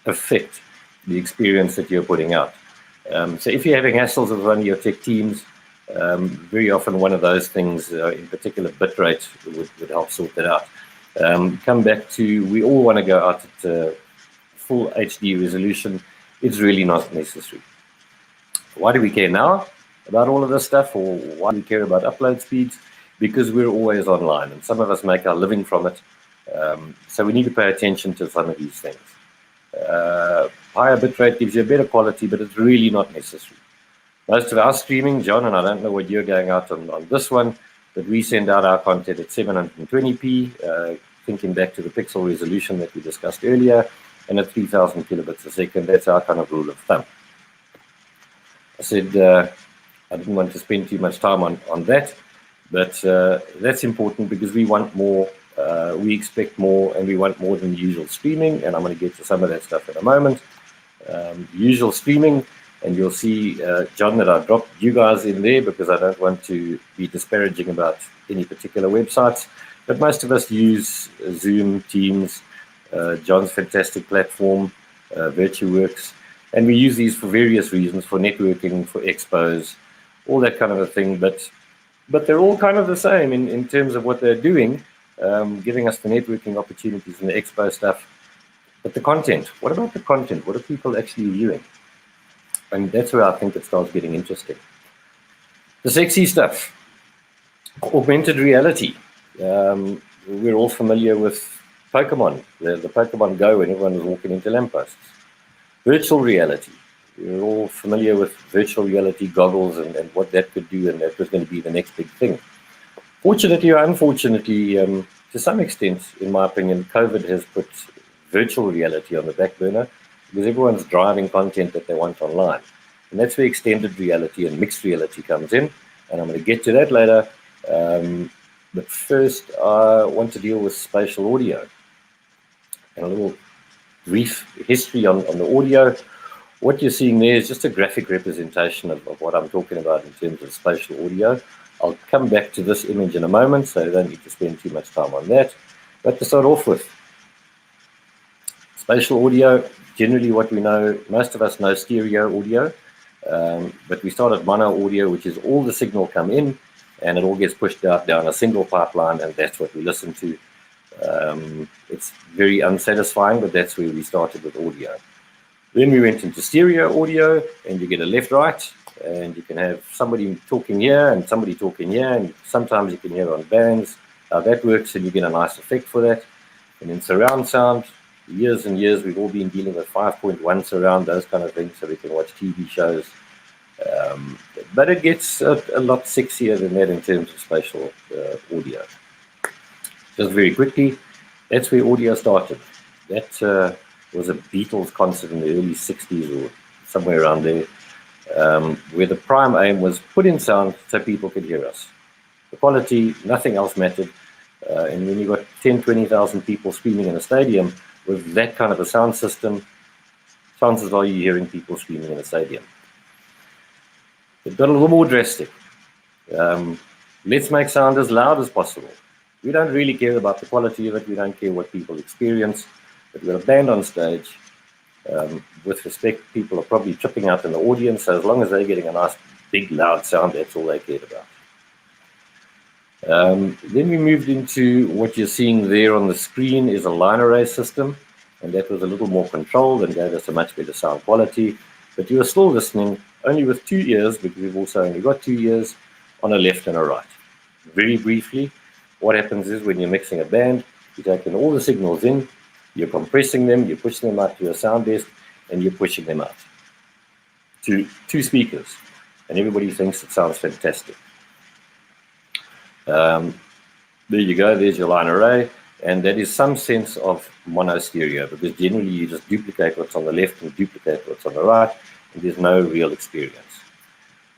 affect the experience that you're putting out. So if you're having hassles with one of your tech teams, very often one of those things, in particular bitrate, would help sort that out. Come back to, we all want to go out at full HD resolution. It's really not necessary. Why do we care now about all of this stuff, or why do we care about upload speeds? Because we're always online and some of us make our living from it. So we need to pay attention to some of these things. Higher bitrate gives you a better quality, but it's really not necessary. Most of our streaming, John, and I don't know what you're going out on this one, but we send out our content at 720p, thinking back to the pixel resolution that we discussed earlier, and at 3,000 kilobits a second. That's our kind of rule of thumb. I said I didn't want to spend too much time on that, but that's important because we want more, we expect more, and we want more than usual streaming, and I'm going to get to some of that stuff in a moment. Usual streaming, and you'll see, John, that I dropped you guys in there because I don't want to be disparaging about any particular websites, but most of us use Zoom, Teams, John's fantastic platform, VirtuWorks, and we use these for various reasons, for networking, for expos, all that kind of a thing, but they're all kind of the same in terms of what they're doing, giving us the networking opportunities and the expo stuff. But the content, what about the content? What are people actually viewing? And that's where I think it starts getting interesting. The sexy stuff, augmented reality. We're all familiar with Pokemon, the Pokemon Go when everyone was walking into lampposts. Virtual reality. We're all familiar with virtual reality goggles and what that could do, and that was going to be the next big thing. Fortunately or unfortunately, to some extent, in my opinion, COVID has put virtual reality on the back burner because everyone's driving content that they want online. And that's where extended reality and mixed reality comes in. and I'm going to get to that later. But first, I want to deal with spatial audio and a little brief history on the audio. What you're seeing there is just a graphic representation of what I'm talking about in terms of spatial audio. I'll come back to this image in a moment, so you don't need to spend too much time on that. But to start off with, spatial audio, generally what we know, most of us know stereo audio, but we start at mono audio, which is all the signal come in, and it all gets pushed out down a single pipeline, and that's what we listen to. It's very unsatisfying, but that's where we started with audio. Then we went into stereo audio, and you get a left-right, and you can have somebody talking here and somebody talking here, and sometimes you can hear on bands how that works, and you get a nice effect for that. And then surround sound, years and years we've all been dealing with 5.1 surround, those kind of things, so we can watch TV shows. But it gets a lot sexier than that in terms of spatial audio. Just very quickly, that's where audio started. That was a Beatles concert in the early 60s or somewhere around there, where the prime aim was put in sound so people could hear us. The quality, nothing else mattered. And when you've got 10, 20,000 people screaming in a stadium with that kind of a sound system, chances are you're hearing people screaming in a stadium. It got a little more drastic. Let's make sound as loud as possible. We don't really care about the quality of it. We don't care what people experience. But we've got a band on stage. With respect, people are probably tripping out in the audience. So as long as they're getting a nice, big, loud sound, that's all they cared about. Then we moved into what you're seeing there on the screen is a line array system. And that was a little more controlled and gave us a much better sound quality. But you are still listening only with 2 ears, because we've also only got 2 ears on a left and a right. Very briefly, what happens is when you're mixing a band, you're taking all the signals in, you're compressing them, you're pushing them out to your sound desk, and you're pushing them out to 2 speakers. And everybody thinks it sounds fantastic. There you go, there's your line array. And that is some sense of mono stereo, because generally you just duplicate what's on the left and duplicate what's on the right, and there's no real experience.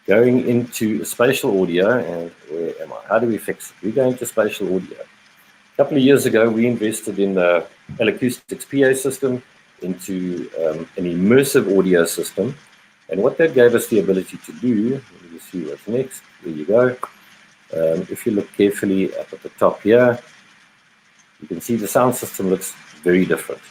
Going into spatial audio, and where am I? How do we fix it? We go into spatial audio. A couple of years ago, we invested in the Acoustics PA system, into an immersive audio system. And what that gave us the ability to do, let me see what's next. There you go. If you look carefully up at the top here, you can see the sound system looks very different.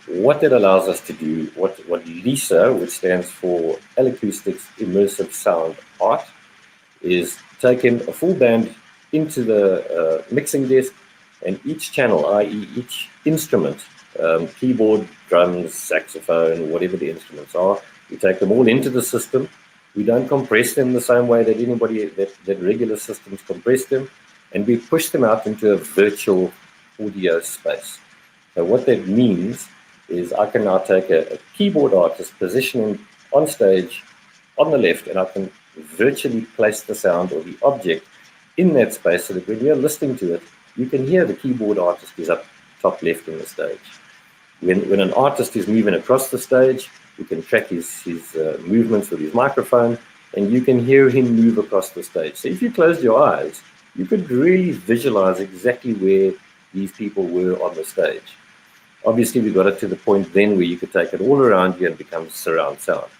What that allows us to do, what LISA, which stands for Acoustics Immersive Sound Art, is taking a full band into the mixing desk, and each channel, i.e. each instrument, keyboard, drums, saxophone, whatever the instruments are, we take them all into the system. We don't compress them the same way that regular systems compress them, and we push them out into a virtual audio space. So what that means is I can now take a keyboard artist, position him on stage on the left, and I can virtually place the sound or the object in that space so that when you're listening to it, you can hear the keyboard artist is up top left on the stage. When an artist is moving across the stage, you can track his movements with his microphone, and you can hear him move across the stage. So if you closed your eyes, you could really visualize exactly where these people were on the stage. Obviously, we got it to the point then where you could take it all around you and become surround sound.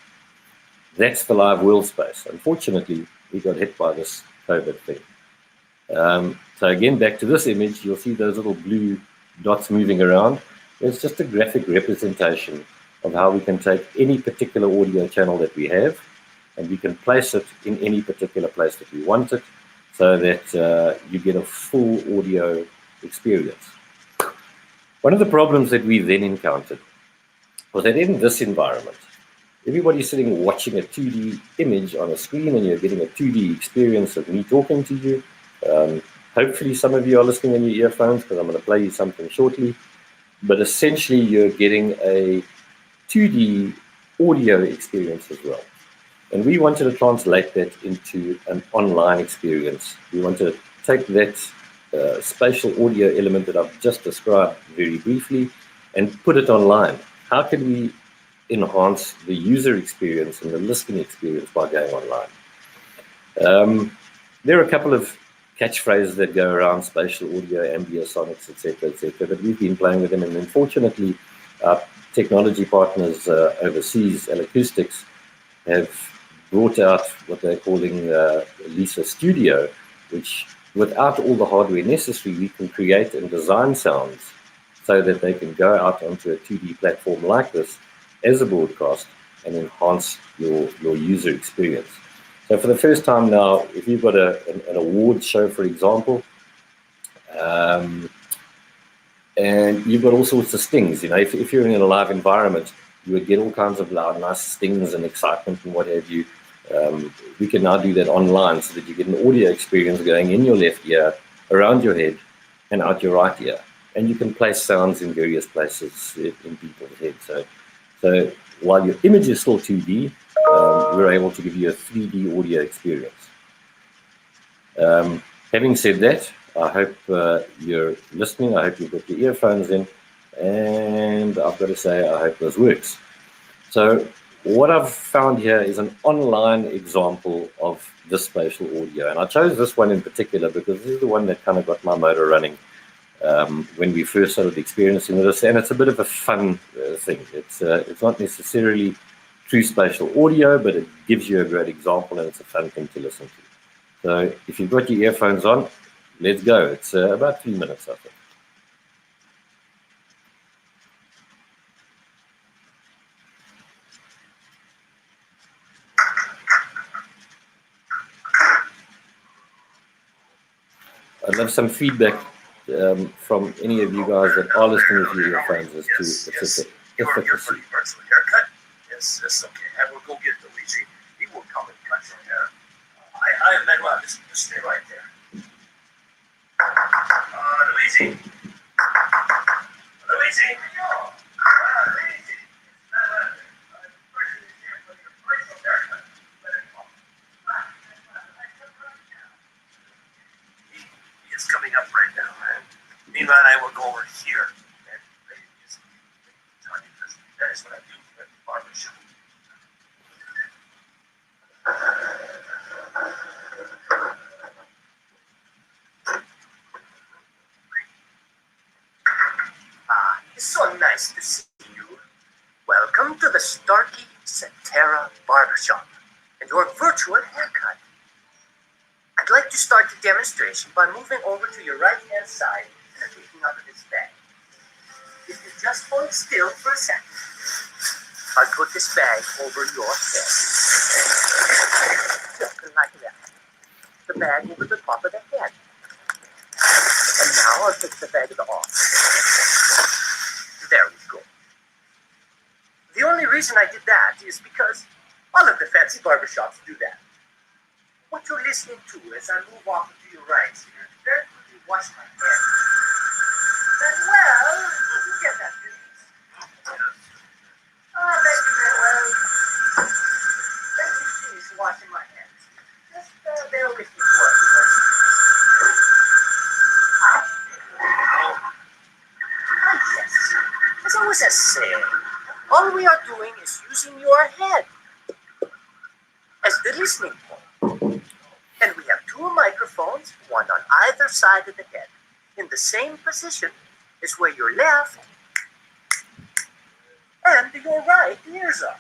That's the live world space. Unfortunately, we got hit by this COVID thing. So again, back to this image, you'll see those little blue dots moving around. It's just a graphic representation of how we can take any particular audio channel that we have, and we can place it in any particular place that we want it, so that you get a full audio experience. One of the problems that we then encountered was that in this environment, everybody's sitting watching a 2D image on a screen, and you're getting a 2D experience of me talking to you. Hopefully some of you are listening on your earphones, because I'm going to play you something shortly. But essentially you're getting a 2D audio experience as well. And we wanted to translate that into an online experience. We wanted to take that spatial audio element that I've just described very briefly and put it online. How can we enhance the user experience and the listening experience by going online? There are a couple of catchphrases that go around: spatial audio, ambiosonics, etc., but we've been playing with them, and unfortunately, our technology partners overseas, Acoustics, have brought out what they're calling Lisa Studio, which, without all the hardware necessary, we can create and design sounds so that they can go out onto a 2D platform like this as a broadcast and enhance your user experience. So for the first time now, if you've got an award show, for example, and you've got all sorts of stings, if you're in a live environment, you would get all kinds of loud, nice stings and excitement and what have you. We can now do that online so that you get an audio experience going in your left ear, around your head, and out your right ear. And you can place sounds in various places in people's heads. So while your image is still 2D, we're able to give you a 3D audio experience. Having said that, I hope you're listening. I hope you've got your earphones in. And I've got to say, I hope this works. So what I've found here is an online example of this spatial audio. And I chose this one in particular because this is the one that kind of got my motor running when we first started experiencing this. And it's a bit of a fun thing. It's not necessarily true spatial audio, but it gives you a great example, and it's a fun thing to listen to. So if you've got your earphones on, let's go. It's about 3 minutes, I think. I'd love some feedback from any of you guys that are listening with your earphones as to its efficacy. You're pretty virtual haircut. Yes, okay. I will go get Luigi. He will come and cut your hair. I might want to just stay right there. Luigi. Luigi. Luigi. He is coming up right now. Meanwhile, I will go over here. That is what I do at the barbershop. It's so nice to see you. Welcome to the Starkey Cetera Barbershop and your virtual haircut. I'd like to start the demonstration by moving over to your right-hand side and picking up this bag. If you just hold still for a second, I'll put this bag over your head. Just like that. The bag over the top of the head. And now I'll take the bag off. There we go. The only reason I did that is because all of the fancy barbershops do that. What you're listening to as I move off to your right here, very quickly wash my hair. And well, you get that, please. Oh, thank you, Manuel. Thank you, please, for washing my hands. Just bear with me for a minute. Yes. As I was saying, all we are doing is using your head as the listening point. And we have two microphones, one on either side of the head, in the same position as where your left and your right ears are.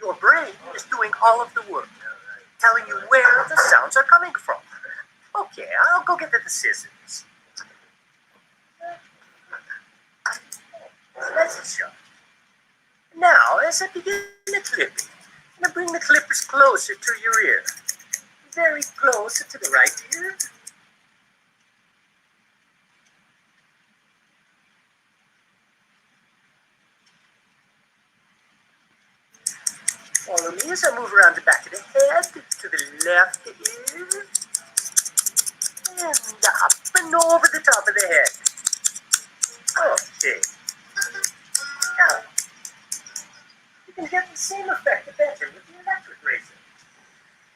Your brain is doing all of the work, telling you where the sounds are coming from. Okay, I'll go get the scissors. That's a shot. Now, as I begin the clipping, I'm going to bring the clippers closer to your ear. Very close to the right ear. Follow me as I move around the back of the head to the left ear. And up and over the top of the head. Okay. Now, you can get the same effect better with the electric razor.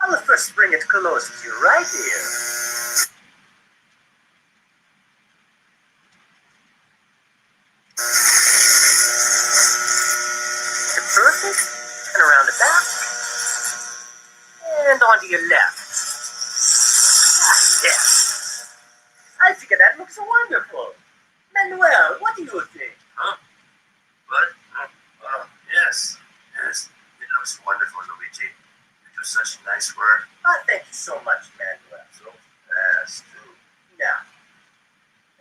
I'll first bring it close to your right ear. Perfect. And around the back. to your left. Yes. I think that looks wonderful. Manuel, what do you think? Huh? What? Yes. Yes. It looks wonderful, Luigi. You do such nice work. Oh, thank you so much, Manuel. So fast, too. Now,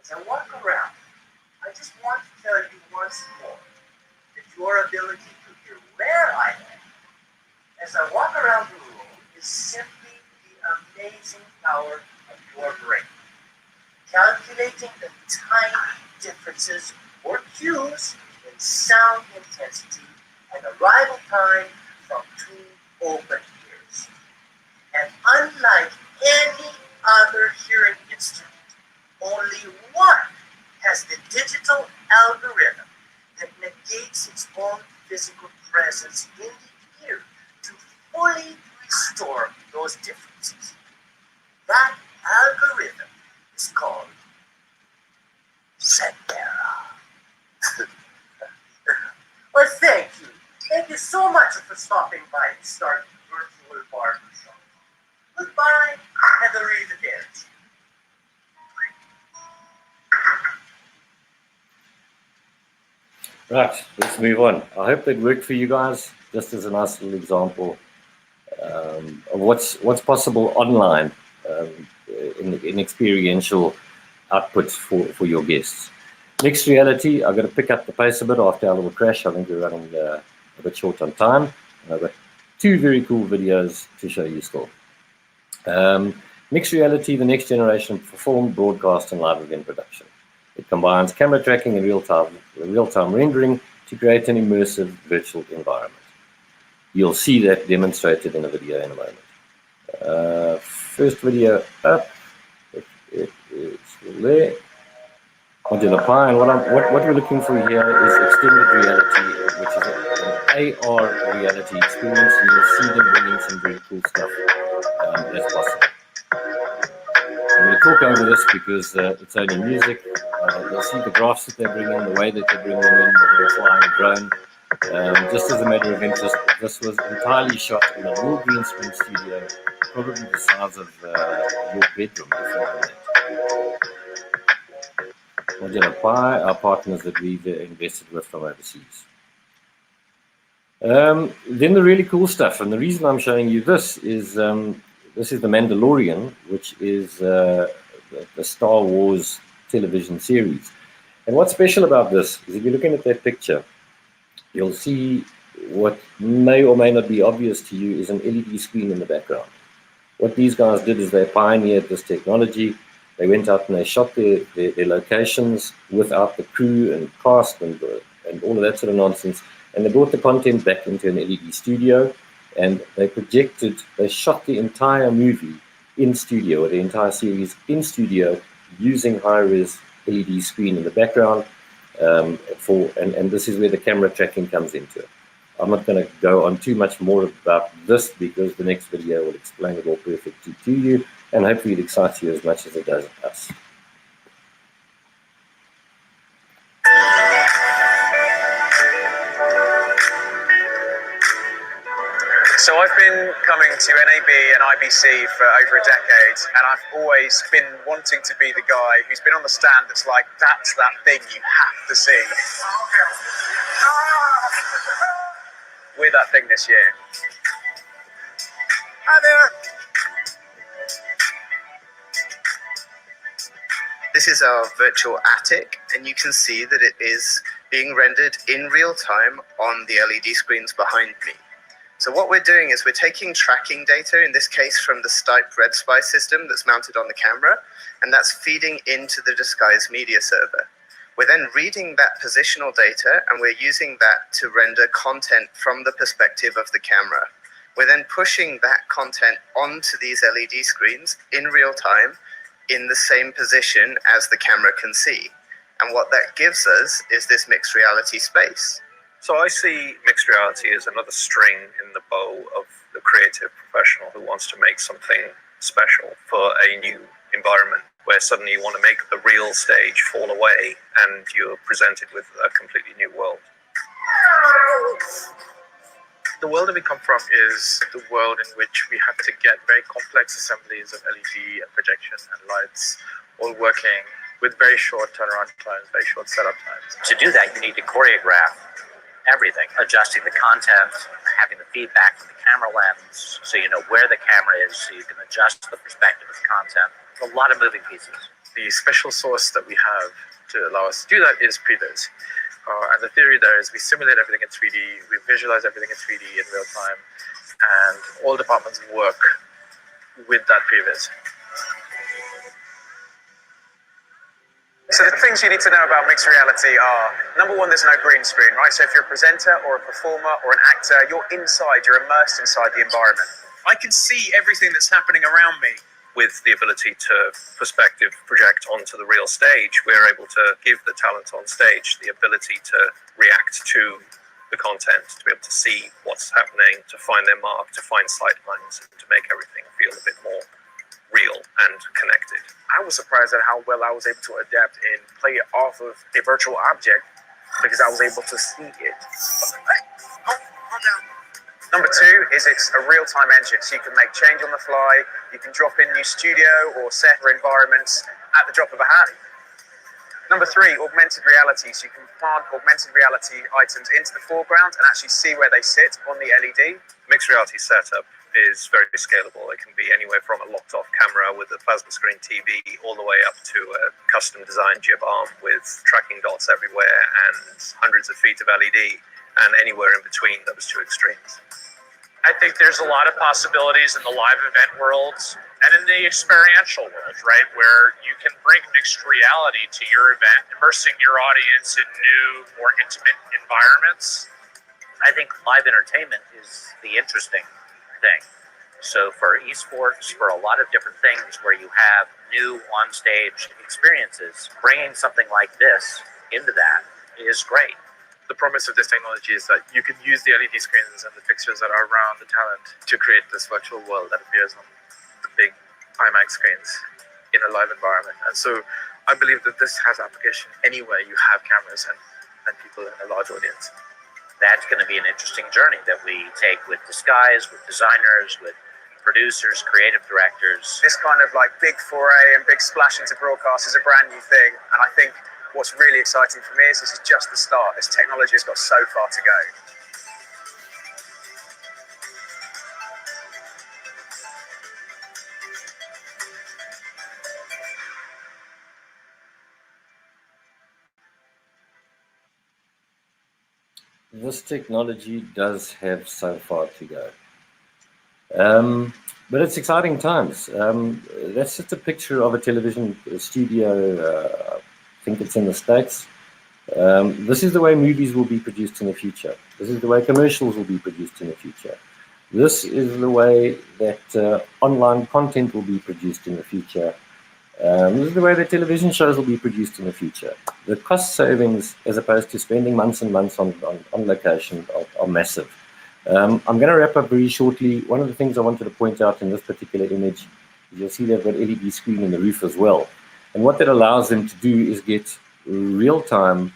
as I walk around, I just want to tell you once more that your ability to hear where I am as I walk around the room is simply the amazing power of your brain. Calculating the tiny differences or cues in sound intensity and arrival time from two open ears. And unlike any other hearing instrument, only one has the digital algorithm that negates its own physical presence in the ear to fully restore those differences. That algorithm is called Centera. Well, thank you. Thank you so much for stopping by the Starkey Virtual Barbershop. Goodbye and arrivederci. Right, let's move on. I hope that worked for you guys, just as a nice little example of what's possible online in experiential outputs for your guests. Mixed reality, I've got to pick up the pace a bit after our little crash. I think we're running a bit short on time. I've got two very cool videos to show you still. Mixed reality, the next generation of film, broadcast, and live event production. It combines camera tracking and real-time rendering to create an immersive virtual environment. You'll see that demonstrated in a video in a moment. First video up. It is still there. Modular Pi, and what we're looking for here is extended reality, which is an AR reality experience, and you'll see them bringing some very cool stuff as possible. I'm going to talk over this because it's only music. You'll see the graphs that they bring in, the way that they bring them in, whether they're flying a drone. Just as a matter of interest, this was entirely shot in a little green screen studio, probably the size of your bedroom, if you want that. Modular Pi, our partners that we've invested with from overseas. Then the really cool stuff, and the reason I'm showing you this is The Mandalorian, which is the Star Wars television series. And what's special about this is if you're looking at that picture, you'll see what may or may not be obvious to you is an LED screen in the background. What these guys did is they pioneered this technology. They went out and they shot their locations without the crew and cast and all of that sort of nonsense. And they brought the content back into an LED studio, and they shot the entire movie in studio, or the entire series in studio, using high-res LED screen in the background. And this is where the camera tracking comes into it. I'm not going to go on too much more about this because the next video will explain it all perfectly to you, and hopefully it excites you as much as it does us. So I've been coming to NAB and IBC for over a decade, and I've always been wanting to be the guy who's been on the stand that's like, that's that thing you have to see. We're that thing this year. Hi there. This is our virtual attic, and you can see that it is being rendered in real time on the LED screens behind me. So what we're doing is we're taking tracking data, in this case from the Stipe Red Spy system that's mounted on the camera, and that's feeding into the Disguise media server. We're then reading that positional data, and we're using that to render content from the perspective of the camera. We're then pushing that content onto these LED screens in real time in the same position as the camera can see. And what that gives us is this mixed reality space. So I see mixed reality as another string in the bow of the creative professional who wants to make something special for a new environment, where suddenly you want to make the real stage fall away and you're presented with a completely new world. The world that we come from is the world in which we have to get very complex assemblies of LED and projection and lights all working with very short turnaround times, very short setup times. To do that, you need to choreograph everything, adjusting the content, having the feedback from the camera lens, so you know where the camera is, so you can adjust the perspective of the content. A lot of moving pieces. The special source that we have to allow us to do that is previs. And the theory there is we simulate everything in 3D, we visualize everything in 3D in real time, and all departments work with that previs. So the things you need to know about mixed reality are, number one, there's no green screen, right? So if you're a presenter or a performer or an actor, you're inside, you're immersed inside the environment. I can see everything that's happening around me. With the ability to perspective project onto the real stage, we're able to give the talent on stage the ability to react to the content, to be able to see what's happening, to find their mark, to find sight lines, and to make everything feel a bit more real and connected. I was surprised at how well I was able to adapt and play it off of a virtual object because I was able to see it. Number two is it's a real-time engine, so you can make change on the fly, you can drop in new studio or set or environments at the drop of a hat. Number three, augmented reality, so you can plant augmented reality items into the foreground and actually see where they sit on the LED. Mixed reality setup is very scalable. It can be anywhere from a locked-off camera with a plasma screen TV all the way up to a custom-designed jib arm with tracking dots everywhere and hundreds of feet of LED, and anywhere in between those two extremes. I think there's a lot of possibilities in the live event world and in the experiential world, right? Where you can bring mixed reality to your event, immersing your audience in new, more intimate environments. I think live entertainment is the interesting thing. So for esports, for a lot of different things where you have new on-stage experiences, bringing something like this into that is great. The promise of this technology is that you can use the LED screens and the fixtures that are around the talent to create this virtual world that appears on the big IMAX screens in a live environment. And so I believe that this has application anywhere you have cameras and people in a large audience. That's going to be an interesting journey that we take with Disguise, with designers, with producers, creative directors. This kind of like big foray and big splash into broadcast is a brand new thing. And I think what's really exciting for me is this is just the start. This technology has got so far to go. This technology does have so far to go. But it's exciting times. That's just a picture of a television studio. I think it's in the States. This is the way movies will be produced in the future. This is the way commercials will be produced in the future. This is the way that online content will be produced in the future. This is the way that television shows will be produced in the future. The cost savings, as opposed to spending months and months on location, are massive. I'm going to wrap up very shortly. One of the things I wanted to point out in this particular image is you'll see they've got LED screen in the roof as well. And what that allows them to do is get real-time,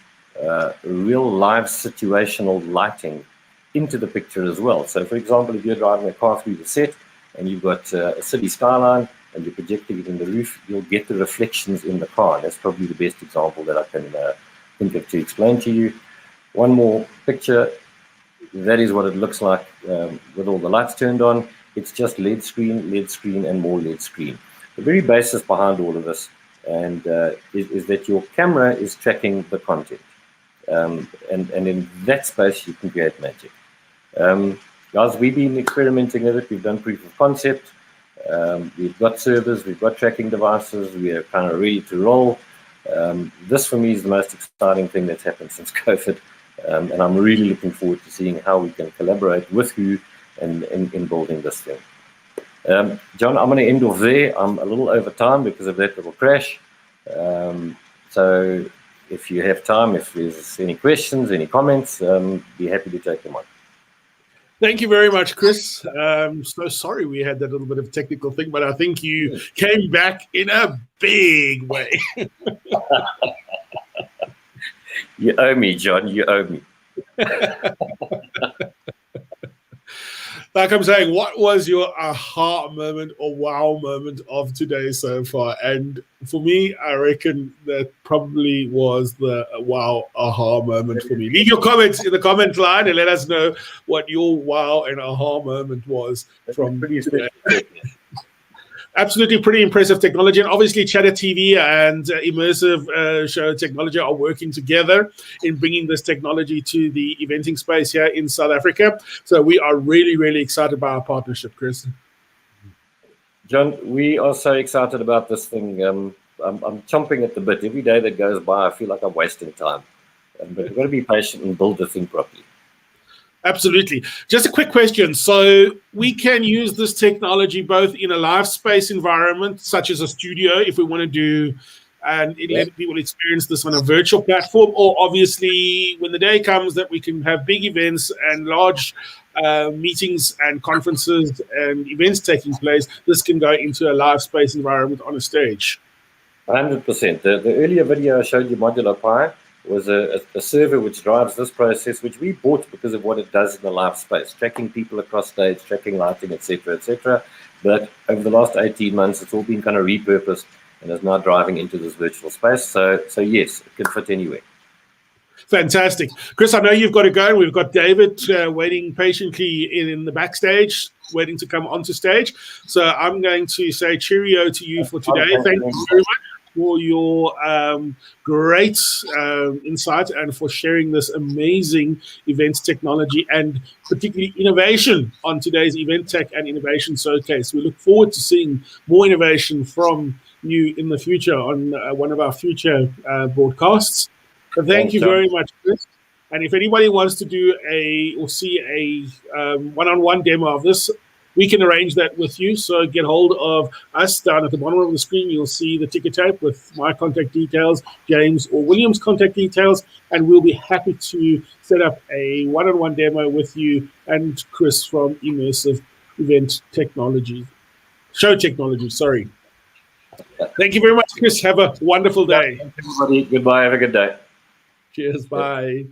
real live situational lighting into the picture as well. So, for example, if you're driving a car through the set and you've got a city skyline and you're projecting it in the roof, you'll get the reflections in the car. That's probably the best example that I can think of to explain to you. One more picture. That is what it looks like with all the lights turned on. It's just LED screen, and more LED screen. The very basis behind all of this is that your camera is tracking the content. And in that space, you can create magic. Guys, we've been experimenting with it. We've done proof of concept. We've got servers. We've got tracking devices. We are kind of ready to roll. This, for me, is the most exciting thing that's happened since COVID. And I'm really looking forward to seeing how we can collaborate with you in building this thing. John, I'm going to end off there. I'm a little over time because of that little crash. So if you have time, if there's any questions, any comments, be happy to take them on. Thank you very much, Chris. So sorry we had that little bit of technical thing, but I think you came back in a big way. You owe me, John. You owe me. like I'm saying, what was your aha moment or wow moment of today so far? And for me, I reckon that probably was the wow aha moment for me. Leave your comments in the comment line and let us know what your wow and aha moment was from today. Absolutely pretty impressive technology. And obviously Chatter TV and Immersive Show Technology are working together in bringing this technology to the eventing space here in South Africa. So we are really, really excited by our partnership, Chris. John, we are so excited about this thing. I'm chomping at the bit. Every day that goes by, I feel like I'm wasting time. But we've got to be patient and build the thing properly. Absolutely. Just a quick question. So we can use this technology both in a live space environment, such as a studio, if we want to do and let people experience this on a virtual platform, or obviously when the day comes that we can have big events and large meetings and conferences and events taking place, this can go into a live space environment on a stage. 100%. The earlier video I showed you, Modular Pi, was a server which drives this process, which we bought because of what it does in the live space, tracking people across stage, tracking lighting, etc., etc. But over the last 18 months, it's all been kind of repurposed and is now driving into this virtual space. So yes, it can fit anywhere. Fantastic. Chris, I know you've got to go. We've got David waiting patiently in the backstage, waiting to come onto stage. So I'm going to say cheerio to you for today. Thank you very much for your great insight and for sharing this amazing events technology and particularly innovation on today's Eventtech and Innovation Showcase. We look forward to seeing more innovation from you in the future on one of our future broadcasts. So thank you very much, Chris. And if anybody wants to do or see a one-on-one demo of this, we can arrange that with you. So get hold of us. Down at the bottom of the screen, you'll see the ticker tape with my contact details, James or William's contact details, and we'll be happy to set up a one-on-one demo with you and Chris from Immersive Show Technology, sorry. Thank you very much, Chris. Have a wonderful day. Everybody, goodbye. Have a good day. Cheers. Bye.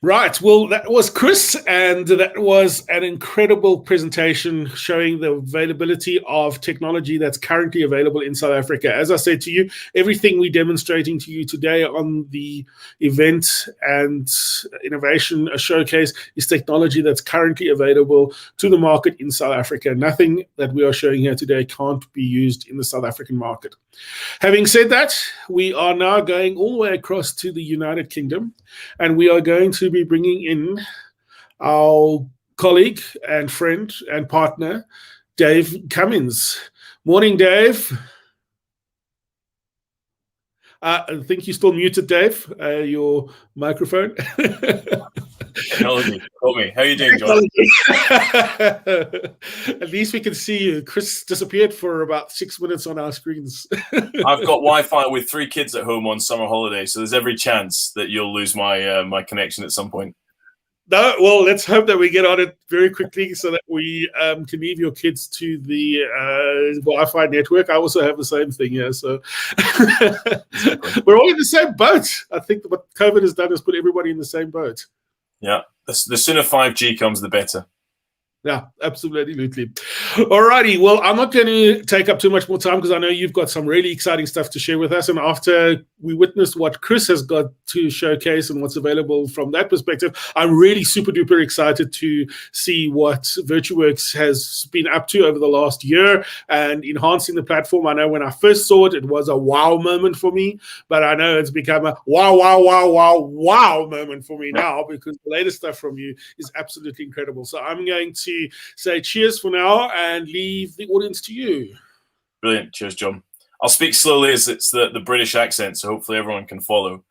Right. Well, that was Chris, and that was an incredible presentation showing the availability of technology that's currently available in South Africa. As I said to you, everything we're demonstrating to you today on the event and innovation showcase is technology that's currently available to the market in South Africa. Nothing that we are showing here today can't be used in the South African market. Having said that, we are now going all the way across to the United Kingdom, and we are going to be bringing in our colleague and friend and partner, Dave Cummins. Morning, Dave. I think you're still muted, Dave, your microphone. Technology, call me. How are you doing, John? At least we can see you. Chris disappeared for about 6 minutes on our screens. I've got Wi-Fi with 3 kids at home on summer holiday, so there's every chance that you'll lose my my connection at some point. No, well, let's hope that we get on it very quickly so that we can leave your kids to the Wi-Fi network. I also have the same thing here, so we're all in the same boat. I think what COVID has done is put everybody in the same boat. Yeah, the sooner 5G comes, the better. Yeah, absolutely. All righty. Well, I'm not going to take up too much more time because I know you've got some really exciting stuff to share with us. And after we witnessed what Chris has got to showcase and what's available from that perspective, I'm really super duper excited to see what VirtuWorks has been up to over the last year and enhancing the platform. I know when I first saw it, it was a wow moment for me, but I know it's become a wow moment for me now because the latest stuff from you is absolutely incredible. So I'm going to say cheers for now and leave the audience to you. Brilliant. Cheers, John. I'll speak slowly as it's the British accent, so hopefully everyone can follow.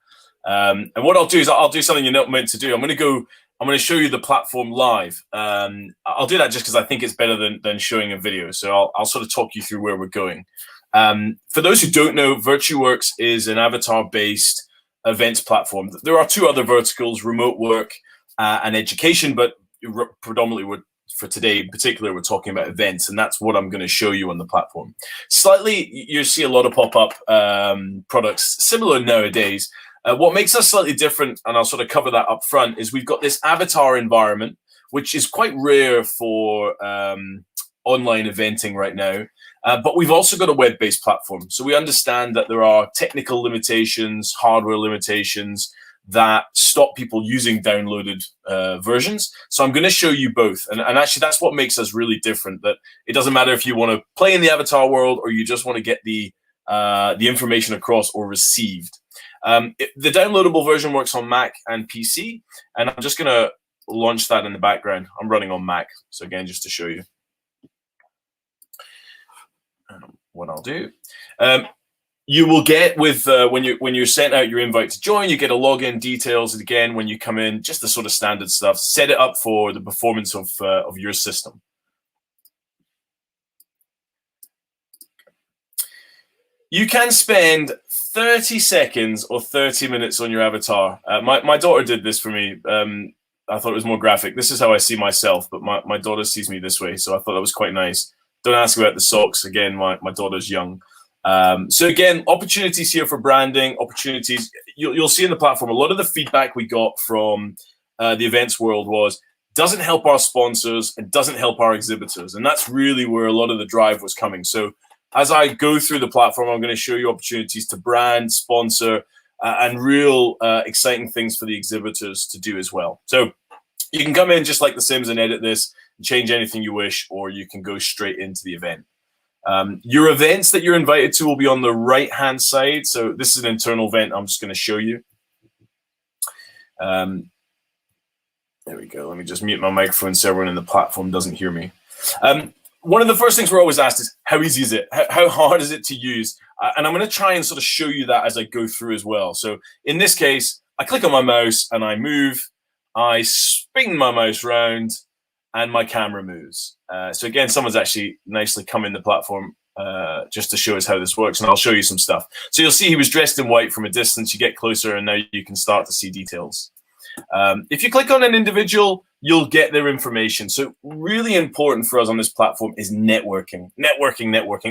And what I'll do is I'll do something you're not meant to do. I'm going to show you the platform live. I'll do that just because I think it's better than showing a video. So I'll sort of talk you through where we're going. For those who don't know, VirtuWorks is an avatar-based events platform. There are 2 other verticals, remote work and education, but predominantly for today in particular, we're talking about events, and that's what I'm going to show you on the platform. Slightly, you see a lot of pop-up products similar nowadays. What makes us slightly different, and I'll sort of cover that up front, is we've got this avatar environment which is quite rare for online eventing right now. But we've also got a web-based platform. So we understand that there are technical limitations, hardware limitations that stop people using downloaded versions. So I'm going to show you both. And actually, that's what makes us really different, that it doesn't matter if you want to play in the avatar world or you just want to get the information across or received. The downloadable version works on Mac and PC, and I'm just going to launch that in the background. I'm running on Mac. So again, just to show you what I'll do. You will get with when you're sent out your invite to join, you get a login details. And again, when you come in, just the sort of standard stuff. Set it up for the performance of your system. You can spend 30 seconds or 30 minutes on your avatar. My daughter did this for me. I thought it was more graphic. This is how I see myself, but my daughter sees me this way, so I thought that was quite nice. Don't ask about the socks. Again, my daughter's young. So again, opportunities here for branding, opportunities. You'll see in the platform, a lot of the feedback we got from the events world was, doesn't help our sponsors and doesn't help our exhibitors. And that's really where a lot of the drive was coming. So as I go through the platform, I'm going to show you opportunities to brand, sponsor, and real exciting things for the exhibitors to do as well. So you can come in just like The Sims and edit this, and change anything you wish, or you can go straight into the event. Your events that you're invited to will be on the right-hand side. So this is an internal event I'm just going to show you. There we go. Let me just mute my microphone so everyone in the platform doesn't hear me. One of the first things we're always asked is, how easy is it? How hard is it to use? And I'm going to try and sort of show you that as I go through as well. So in this case, I click on my mouse and I move. I spin my mouse around and my camera moves. So again, someone's actually nicely come in the platform just to show us how this works, and I'll show you some stuff. So you'll see he was dressed in white from a distance. You get closer, and now you can start to see details. If you click on an individual, you'll get their information. So really important for us on this platform is networking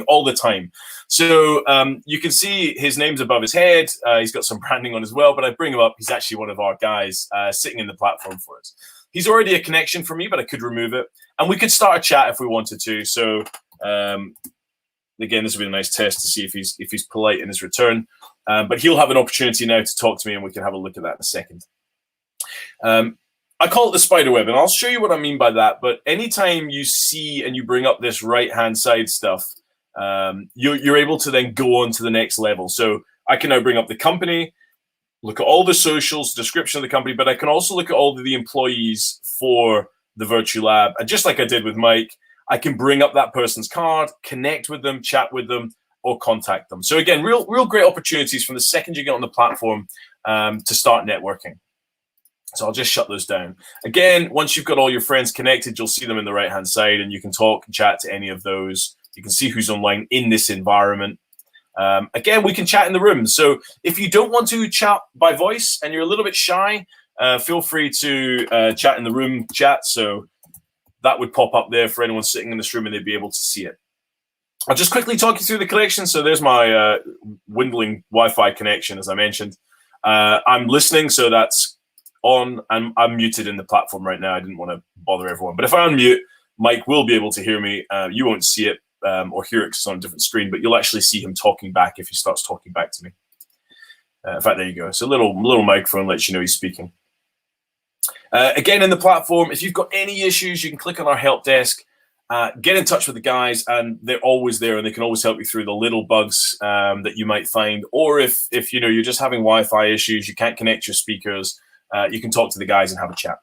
all the time. So you can see his name's above his head. He's got some branding on as well, but I bring him up. He's actually one of our guys sitting in the platform for us. He's already a connection for me, but I could remove it. And we could start a chat if we wanted to. So again, this would be a nice test to see if he's polite in his return. But he'll have an opportunity now to talk to me, and we can have a look at that in a second. I call it the spider web, and I'll show you what I mean by that. But anytime you see and you bring up this right-hand side stuff, you're able to then go on to the next level. So I can now bring up the company, look at all the socials, description of the company, but I can also look at all of the employees for the Virtue Lab. And just like I did with Mike, I can bring up that person's card, connect with them, chat with them, or contact them. So again, real great opportunities from the second you get on the platform to start networking. So I'll just shut those down. Again, once you've got all your friends connected, you'll see them in the right-hand side, and you can talk and chat to any of those. You can see who's online in this environment. Again, we can chat in the room. So if you don't want to chat by voice and you're a little bit shy, feel free to chat in the room chat. So that would pop up there for anyone sitting in this room, and they'd be able to see it. I'll just quickly talk you through the connection. So there's my dwindling Wi-Fi connection, as I mentioned. I'm listening, so that's on. I'm muted in the platform right now. I didn't want to bother everyone. But if I unmute, Mike will be able to hear me. You won't see it or hear it because it's on a different screen, but you'll actually see him talking back if he starts talking back to me. In fact, there you go. So a little microphone lets you know he's speaking. Again, in the platform, if you've got any issues, you can click on our help desk, get in touch with the guys, and they're always there, and they can always help you through the little bugs that you might find. Or if you know you're just having Wi-Fi issues, you can't connect your speakers, you can talk to the guys and have a chat.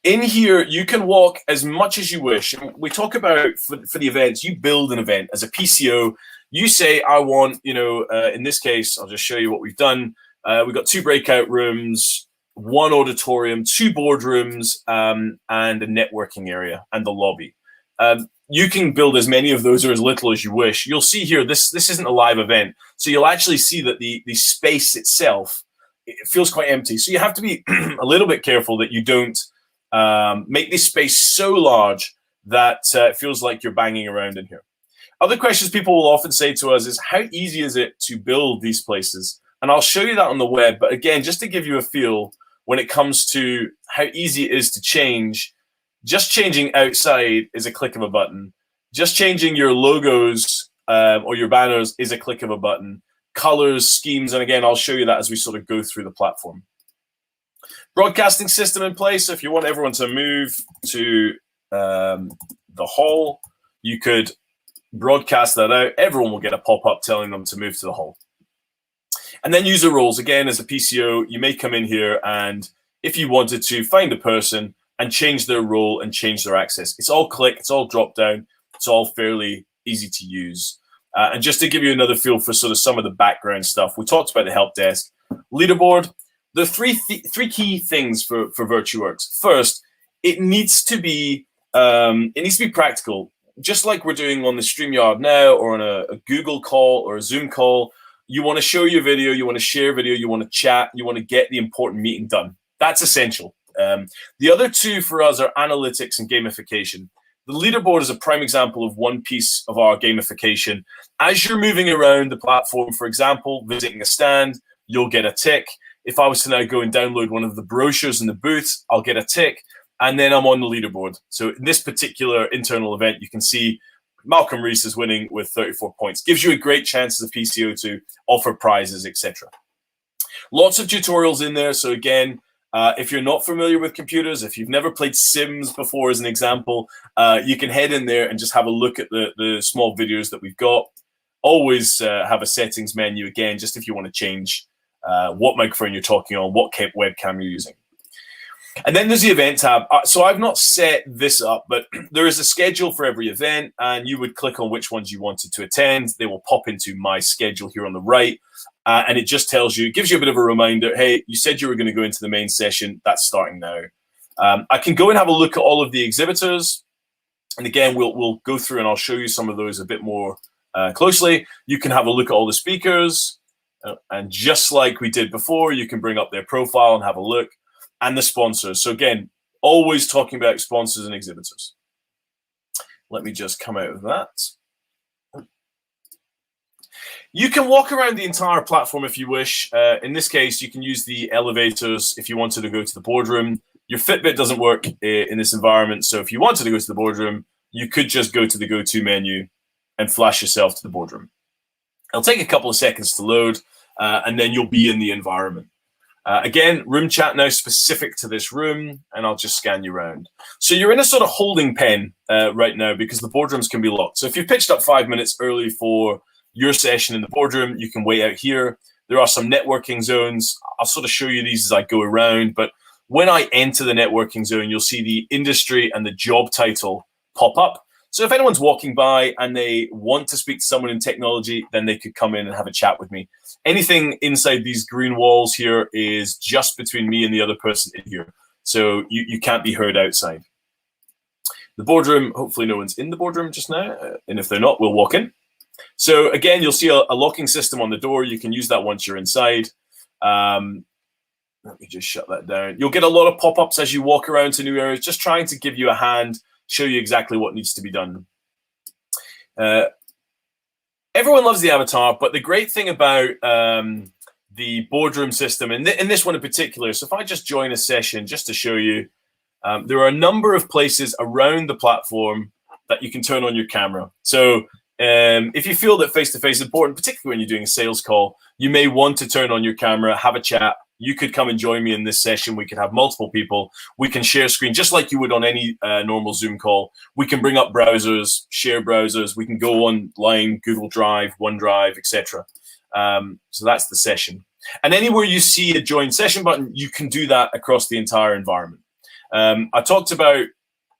In here, you can walk as much as you wish. We talk about for the events, you build an event as a PCO. You say, I want, in this case, I'll just show you what we've done. We've got 2 breakout rooms, 1 auditorium, 2 boardrooms, and a networking area and the lobby. You can build as many of those or as little as you wish. You'll see here, this isn't a live event. So you'll actually see that the space itself, it feels quite empty. So you have to be a little bit careful that you don't make this space so large that it feels like you're banging around in here. Other questions people will often say to us is, how easy is it to build these places? And I'll show you that on the web. But again, just to give you a feel, when it comes to how easy it is to change. Just changing outside is a click of a button. Just changing your logos or your banners is a click of a button. Colors, schemes, and again, I'll show you that as we sort of go through the platform. Broadcasting system in place. So if you want everyone to move to the hall, you could broadcast that out. Everyone will get a pop-up telling them to move to the hall. And then user roles. Again, as a PCO, you may come in here and if you wanted to find a person and change their role and change their access. It's all click, it's all drop down, it's all fairly easy to use. And just to give you another feel for sort of some of the background stuff, we talked about the help desk. Leaderboard, the three key things for VirtueWorks. First, it needs to be practical. Just like we're doing on the StreamYard now or on a Google call or a Zoom call, you want to show your video, you want to share video, you want to chat, you want to get the important meeting done. That's essential. The other two for us are analytics and gamification. The leaderboard is a prime example of one piece of our gamification. As you're moving around the platform, for example, visiting a stand, you'll get a tick. If I was to now go and download one of the brochures in the booths, I'll get a tick, and then I'm on the leaderboard. So in this particular internal event, you can see Malcolm Reese is winning with 34 points. Gives you a great chance as a PCO to offer prizes, etc. Lots of tutorials in there. So again, if you're not familiar with computers, if you've never played Sims before, as an example, you can head in there and just have a look at the small videos that we've got. Always have a settings menu, again, just if you want to change what microphone you're talking on, what webcam you're using. And then there's the event tab. So I've not set this up, but there is a schedule for every event, and you would click on which ones you wanted to attend. They will pop into my schedule here on the right. And it just tells you, it gives you a bit of a reminder, hey, you said you were going to go into the main session. That's starting now. I can go and have a look at all of the exhibitors. And again, we'll go through and I'll show you some of those a bit more closely. You can have a look at all the speakers. And just like we did before, you can bring up their profile and have a look. And the sponsors. So again, always talking about sponsors and exhibitors. Let me just come out of that. You can walk around the entire platform if you wish. In this case, you can use the elevators if you wanted to go to the boardroom. Your Fitbit doesn't work in this environment, so if you wanted to go to the boardroom, you could just go to the go-to menu and flash yourself to the boardroom. It'll take a couple of seconds to load, and then you'll be in the environment. Again, room chat now specific to this room, and I'll just scan you around. So you're in a sort of holding pen right now because the boardrooms can be locked. So if you've pitched up 5 minutes early for your session in the boardroom, you can wait out here. There are some networking zones. I'll sort of show you these as I go around, but when I enter the networking zone, you'll see the industry and the job title pop up. So if anyone's walking by and they want to speak to someone in technology, then they could come in and have a chat with me. Anything inside these green walls here is just between me and the other person in here. So you can't be heard outside. The boardroom, hopefully no one's in the boardroom just now. And if they're not, we'll walk in. So again, you'll see a locking system on the door. You can use that once you're inside. Let me just shut that down. You'll get a lot of pop-ups as you walk around to new areas, just trying to give you a hand, show you exactly what needs to be done. Everyone loves the avatar, but the great thing about the boardroom system, and in this one in particular, so if I just join a session just to show you, there are a number of places around the platform that you can turn on your camera. So if you feel that face-to-face is important, particularly when you're doing a sales call, you may want to turn on your camera, have a chat. You could come and join me in this session. We could have multiple people. We can share screen just like you would on any normal Zoom call. We can bring up browsers, share browsers. We can go online, Google Drive, OneDrive, etc. So that's the session. And anywhere you see a join session button, you can do that across the entire environment. I talked about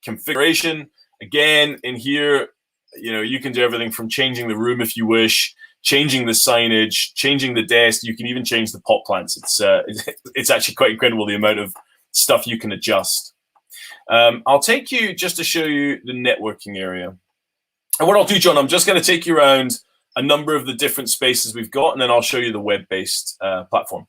configuration. Again, in here, you can do everything from changing the room if you wish, changing the signage, changing the desk. You can even change the pot plants. It's actually quite incredible the amount of stuff you can adjust. I'll take you just to show you the networking area. And what I'll do, John, I'm just going to take you around a number of the different spaces we've got, and then I'll show you the web-based platform.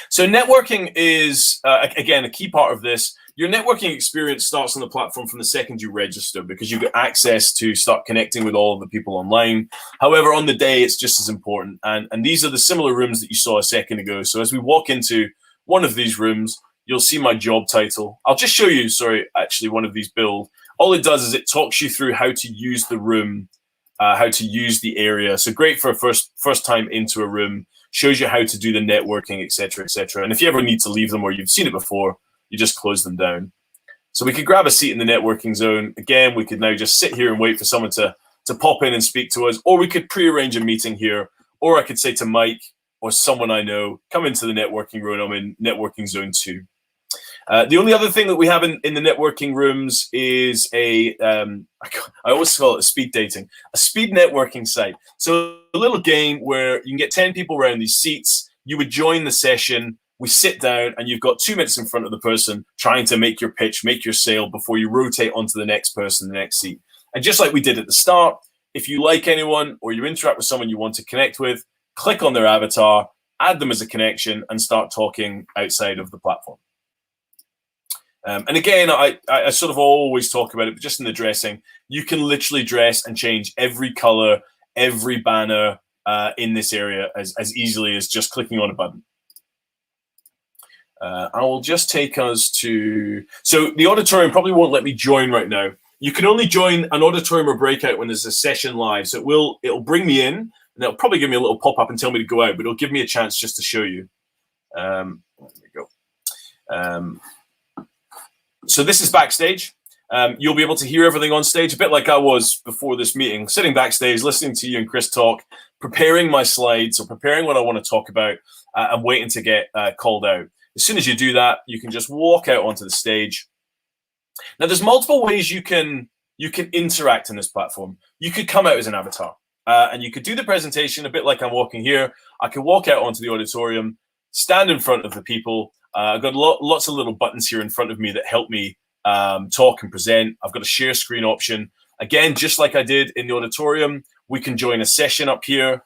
So networking is, again, a key part of this. Your networking experience starts on the platform from the second you register because you get access to start connecting with all of the people online. However, on the day, it's just as important. And these are the similar rooms that you saw a second ago. So as we walk into one of these rooms, you'll see my job title. I'll just show you, sorry, actually one of these build. All it does is it talks you through how to use the room, how to use the area. So great for a first time into a room, shows you how to do the networking, etc., etc. And if you ever need to leave them or you've seen it before, you just close them down. So we could grab a seat in the networking zone. Again, we could now just sit here and wait for someone to pop in and speak to us, or we could pre-arrange a meeting here, or I could say to Mike or someone I know, come into the networking room. I'm in networking zone 2. The only other thing that we have in the networking rooms is I always call it speed dating, a speed networking site. So a little game where you can get 10 people around these seats. You would join the session. We sit down and you've got 2 minutes in front of the person trying to make your pitch, make your sale before you rotate onto the next person, the next seat. And just like we did at the start, if you like anyone or you interact with someone you want to connect with, click on their avatar, add them as a connection, and start talking outside of the platform. And again, I sort of always talk about it, but just in the dressing, you can literally dress and change every color, every banner in this area as easily as just clicking on a button. I will just take us to, so the auditorium probably won't let me join right now. You can only join an auditorium or breakout when there's a session live. So it'll bring me in, and it'll probably give me a little pop-up and tell me to go out, but it'll give me a chance just to show you. There we go. So this is backstage. You'll be able to hear everything on stage, a bit like I was before this meeting, sitting backstage, listening to you and Chris talk, preparing my slides or preparing what I want to talk about, and waiting to get called out. As soon as you do that, you can just walk out onto the stage. Now, there's multiple ways you can interact in this platform. You could come out as an avatar, and you could do the presentation a bit like I'm walking here. I could walk out onto the auditorium, stand in front of the people. I've got lots of little buttons here in front of me that help me talk and present. I've got a share screen option. Again, just like I did in the auditorium, we can join a session up here.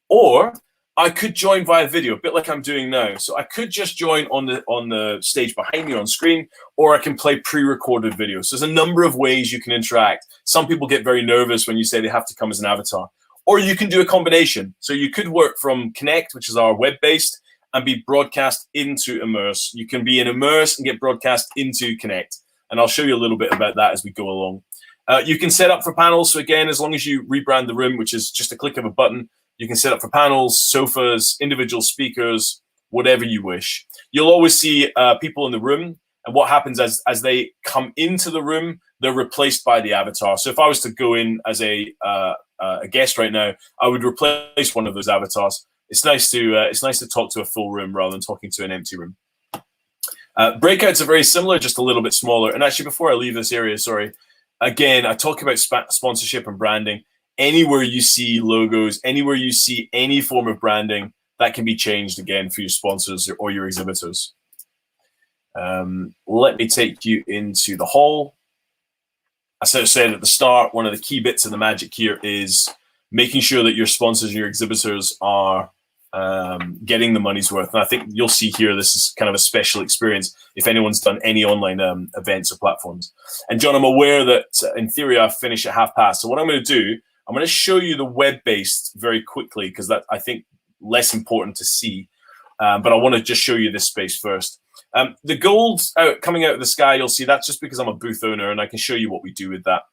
Or I could join via video, a bit like I'm doing now. So I could just join on the stage behind me on screen, or I can play pre-recorded videos. So there's a number of ways you can interact. Some people get very nervous when you say they have to come as an avatar. Or you can do a combination. So you could work from Connect, which is our web-based, and be broadcast into Immerse. You can be in Immerse and get broadcast into Connect. And I'll show you a little bit about that as we go along. You can set up for panels. So again, as long as you rebrand the room, which is just a click of a button, you can set up for panels, sofas, individual speakers, whatever you wish. You'll always see people in the room. And what happens as they come into the room, they're replaced by the avatar. So if I was to go in as a guest right now, I would replace one of those avatars. It's nice to talk to a full room rather than talking to an empty room. Breakouts are very similar, just a little bit smaller. And actually, before I leave this area, sorry, again, I talk about sponsorship and branding. Anywhere you see logos, anywhere you see any form of branding, that can be changed again for your sponsors or your exhibitors. Let me take you into the hall. As I said at the start, one of the key bits of the magic here is making sure that your sponsors and your exhibitors are getting the money's worth. And I think you'll see here, this is kind of a special experience if anyone's done any online events or platforms. And John, I'm aware that in theory I finish at past. So what I'm going to do, I'm going to show you the web-based very quickly because that I think less important to see. But I want to just show you this space first. The gold coming out of the sky, you'll see that's just because I'm a booth owner and I can show you what we do with that.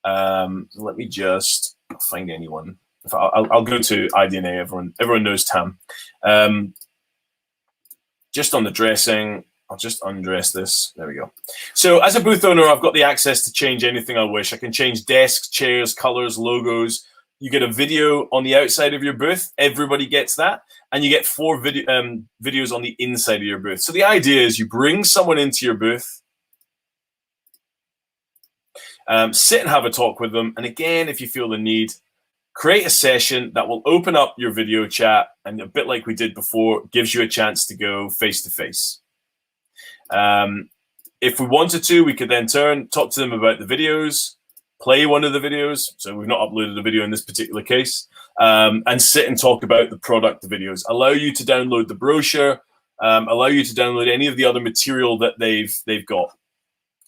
Let me just find anyone. I'll go to IDNA. Everyone knows Tam. Just on the dressing, I'll just undress this. There we go. So as a booth owner, I've got the access to change anything I wish. I can change desks, chairs, colors, logos. You get a video on the outside of your booth. Everybody gets that. And you get 4 videos on the inside of your booth. So the idea is you bring someone into your booth, sit and have a talk with them. And again, if you feel the need, create a session that will open up your video chat. And a bit like we did before, gives you a chance to go face-to-face. If we wanted to, we could then talk to them about the videos, play one of the videos. So we've not uploaded a video in this particular case, and sit and talk about the product videos. Allow you to download the brochure, allow you to download any of the other material that they've got.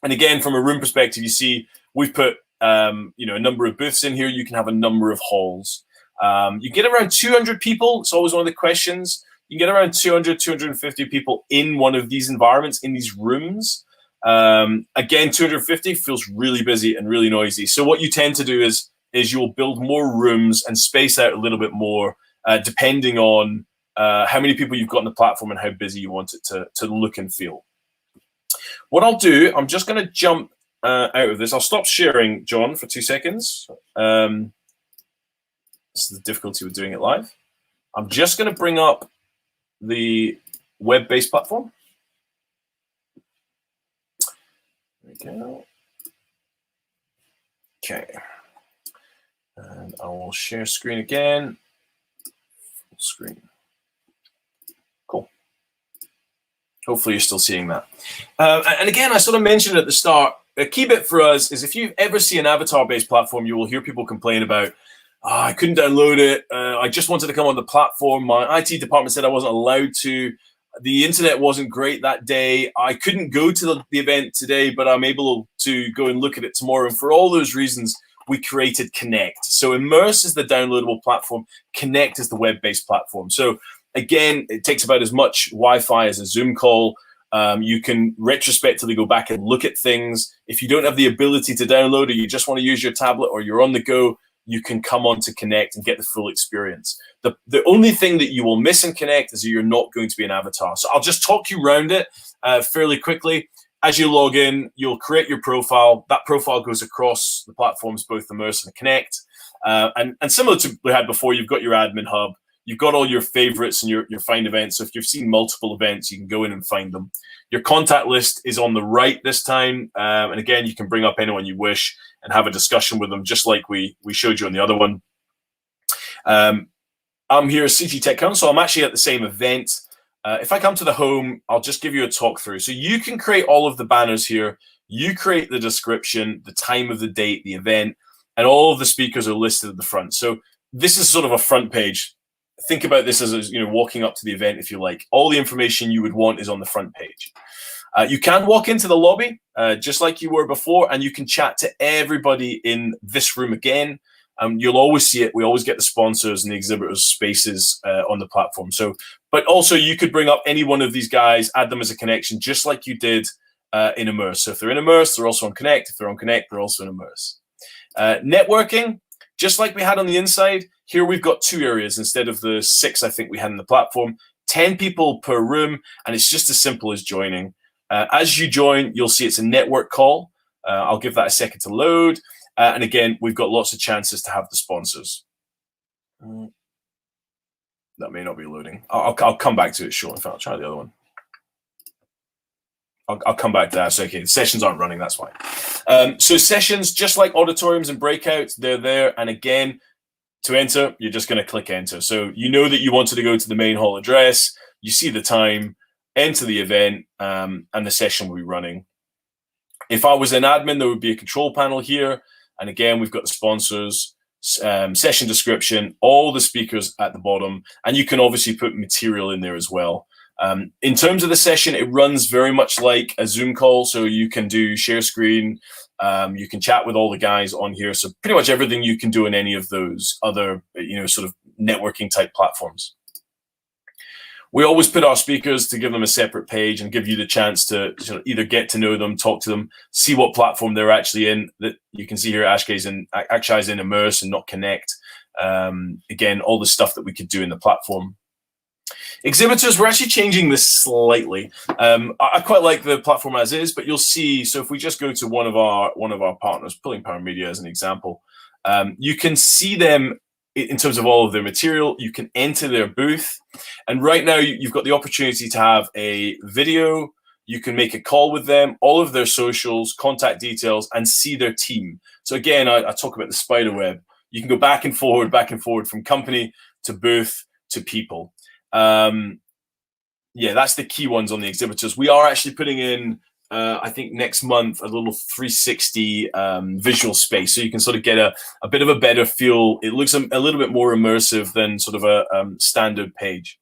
And again, from a room perspective, you see we've put a number of booths in here. You can have a number of halls. You get around 200 people. It's always one of the questions. You can get around 200, 250 people in one of these environments, in these rooms. Again, 250 feels really busy and really noisy. So what you tend to do is you'll build more rooms and space out a little bit more, depending on how many people you've got on the platform and how busy you want it to look and feel. What I'll do, I'm just going to jump out of this. I'll stop sharing, John, for 2 seconds. This is the difficulty with doing it live. I'm just going to bring up the web-based platform. There we go. Okay. And I will share screen again. Full screen. Cool. Hopefully you're still seeing that. And again, I sort of mentioned at the start, a key bit for us is if you ever see an avatar-based platform, you will hear people complain about, I couldn't download it. I just wanted to come on the platform. My IT department said I wasn't allowed to. The internet wasn't great that day. I couldn't go to the event today, but I'm able to go and look at it tomorrow. And for all those reasons, we created Connect. So Immerse is the downloadable platform. Connect is the web-based platform. So again, it takes about as much Wi-Fi as a Zoom call. You can retrospectively go back and look at things. If you don't have the ability to download, or you just want to use your tablet, or you're on the go, you can come on to Connect and get the full experience. The only thing that you will miss in Connect is that you're not going to be an avatar. So I'll just talk you around it fairly quickly. As you log in, you'll create your profile. That profile goes across the platforms, both Immerse and Connect. And similar to what we had before, you've got your admin hub. You've got all your favorites and your find events. So if you've seen multiple events, you can go in and find them. Your contact list is on the right this time. And again, you can bring up anyone you wish and have a discussion with them, just like we showed you on the other one. I'm here as CG Tech Council. I'm actually at the same event. If I come to the home, I'll just give you a talk through. So you can create all of the banners here. You create the description, the time of the date, the event, and all of the speakers are listed at the front. So this is sort of a front page. Think about this as walking up to the event, if you like. All the information you would want is on the front page. You can walk into the lobby just like you were before, and you can chat to everybody in this room again. You'll always see it. We always get the sponsors and the exhibitors' spaces on the platform. So, but also you could bring up any one of these guys, add them as a connection, just like you did in Immerse. So if they're in Immerse, they're also on Connect. If they're on Connect, they're also in Immerse. Networking, just like we had on the inside, here we've got 2 areas instead of the 6 I think we had in the platform. 10 people per room, and it's just as simple as joining. As you join, you'll see it's a network call. I'll give that a second to load. And again, we've got lots of chances to have the sponsors. That may not be loading. I'll come back to it shortly. In fact, I'll try the other one. I'll come back to that. So, okay, the sessions aren't running, that's why. So sessions, just like auditoriums and breakouts, they're there. And again, to enter, you're just going to click enter. So you know that you wanted to go to the main hall address. You see the time, enter the event, and the session will be running. If I was an admin, there would be a control panel here. And again, we've got the sponsors, session description, all the speakers at the bottom. And you can obviously put material in there as well. In terms of the session, it runs very much like a Zoom call. So you can do share screen. You can chat with all the guys on here. So pretty much everything you can do in any of those other, sort of networking type platforms. We always put our speakers to give them a separate page and give you the chance to either get to know them, talk to them, see what platform they're actually in. That you can see here, Ashkay's in Immerse and not Connect. Again, all the stuff that we could do in the platform. Exhibitors, we're actually changing this slightly. I quite like the platform as is, but you'll see. So if we just go to one of our partners, Pulling Power Media as an example, you can see them in terms of all of their material. You can enter their booth, and right now you've got the opportunity to have a video. You can make a call with them, all of their socials, contact details, and see their team. So again, I talk about the spider web. You can go back and forward from company to booth to people. Yeah, that's the key ones on the exhibitors. We are actually putting in, I think next month, a little 360 visual space, so you can sort of get a bit of a better feel. It looks a little bit more immersive than sort of a standard page.